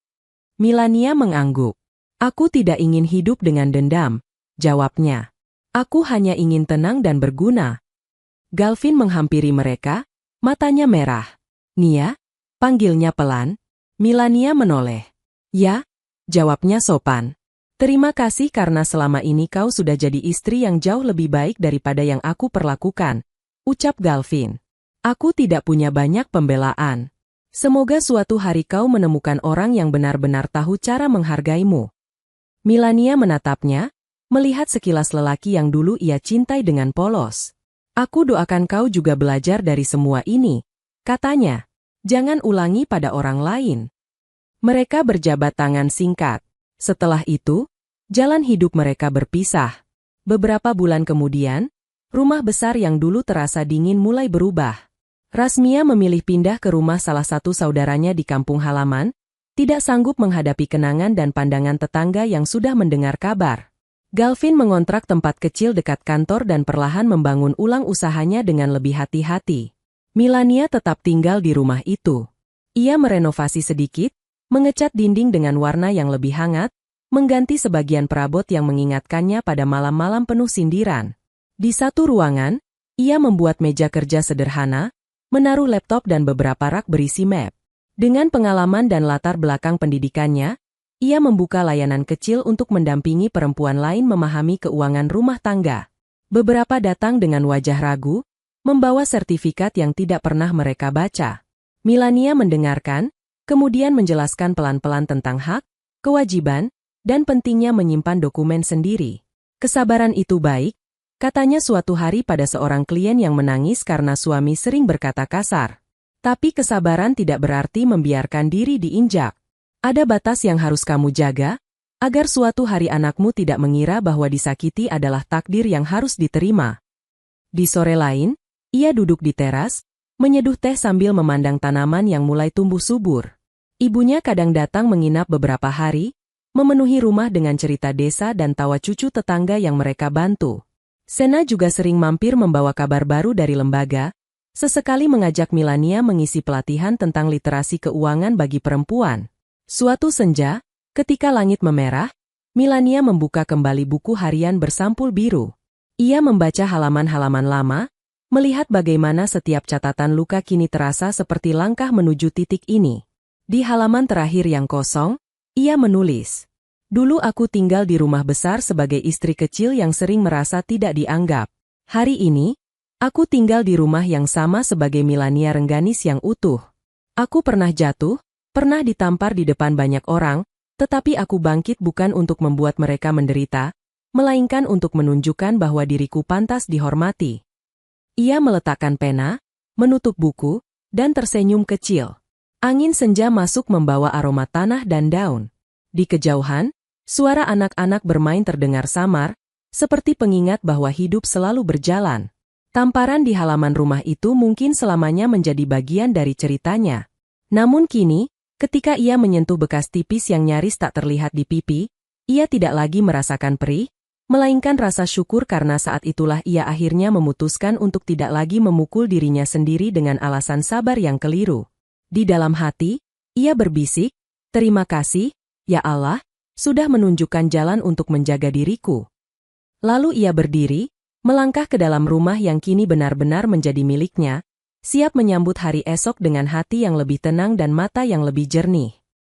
Milania mengangguk. "Aku tidak ingin hidup dengan dendam," jawabnya. "Aku hanya ingin tenang dan berguna." Galvin menghampiri mereka, matanya merah. "Nia?" panggilnya pelan. Milania menoleh. "Ya," jawabnya sopan. "Terima kasih karena selama ini kau sudah jadi istri yang jauh lebih baik daripada yang aku perlakukan," ucap Galvin. "Aku tidak punya banyak pembelaan. Semoga suatu hari kau menemukan orang yang benar-benar tahu cara menghargaimu." Milania menatapnya, melihat sekilas lelaki yang dulu ia cintai dengan polos. "Aku doakan kau juga belajar dari semua ini," katanya. "Jangan ulangi pada orang lain." Mereka berjabat tangan singkat. Setelah itu, jalan hidup mereka berpisah. Beberapa bulan kemudian, rumah besar yang dulu terasa dingin mulai berubah. Rasmia memilih pindah ke rumah salah satu saudaranya di kampung halaman, tidak sanggup menghadapi kenangan dan pandangan tetangga yang sudah mendengar kabar. Galvin mengontrak tempat kecil dekat kantor dan perlahan membangun ulang usahanya dengan lebih hati-hati. Milania tetap tinggal di rumah itu. Ia merenovasi sedikit, mengecat dinding dengan warna yang lebih hangat, mengganti sebagian perabot yang mengingatkannya pada malam-malam penuh sindiran. Di satu ruangan, ia membuat meja kerja sederhana, menaruh laptop dan beberapa rak berisi map. Dengan pengalaman dan latar belakang pendidikannya, ia membuka layanan kecil untuk mendampingi perempuan lain memahami keuangan rumah tangga. Beberapa datang dengan wajah ragu, membawa sertifikat yang tidak pernah mereka baca. Milania mendengarkan, kemudian menjelaskan pelan-pelan tentang hak, kewajiban, dan pentingnya menyimpan dokumen sendiri. "Kesabaran itu baik," katanya suatu hari pada seorang klien yang menangis karena suami sering berkata kasar. "Tapi kesabaran tidak berarti membiarkan diri diinjak. Ada batas yang harus kamu jaga, agar suatu hari anakmu tidak mengira bahwa disakiti adalah takdir yang harus diterima." Di sore lain, ia duduk di teras, menyeduh teh sambil memandang tanaman yang mulai tumbuh subur. Ibunya kadang datang menginap beberapa hari, memenuhi rumah dengan cerita desa dan tawa cucu tetangga yang mereka bantu. Sena juga sering mampir membawa kabar baru dari lembaga, sesekali mengajak Milania mengisi pelatihan tentang literasi keuangan bagi perempuan. Suatu senja, ketika langit memerah, Milania membuka kembali buku harian bersampul biru. Ia membaca halaman-halaman lama, melihat bagaimana setiap catatan luka kini terasa seperti langkah menuju titik ini. Di halaman terakhir yang kosong, ia menulis, "Dulu aku tinggal di rumah besar sebagai istri kecil yang sering merasa tidak dianggap. Hari ini, aku tinggal di rumah yang sama sebagai Milania Rengganis yang utuh. Aku pernah jatuh, pernah ditampar di depan banyak orang, tetapi aku bangkit bukan untuk membuat mereka menderita, melainkan untuk menunjukkan bahwa diriku pantas dihormati." Ia meletakkan pena, menutup buku, dan tersenyum kecil. Angin senja masuk membawa aroma tanah dan daun. Di kejauhan, suara anak-anak bermain terdengar samar, seperti pengingat bahwa hidup selalu berjalan. Tamparan di halaman rumah itu mungkin selamanya menjadi bagian dari ceritanya. Namun kini, ketika ia menyentuh bekas tipis yang nyaris tak terlihat di pipi, ia tidak lagi merasakan perih, melainkan rasa syukur karena saat itulah ia akhirnya memutuskan untuk tidak lagi memukul dirinya sendiri dengan alasan sabar yang keliru. Di dalam hati, ia berbisik, "Terima kasih, ya Allah, sudah menunjukkan jalan untuk menjaga diriku." Lalu ia berdiri, melangkah ke dalam rumah yang kini benar-benar menjadi miliknya, siap menyambut hari esok dengan hati yang lebih tenang dan mata yang lebih jernih.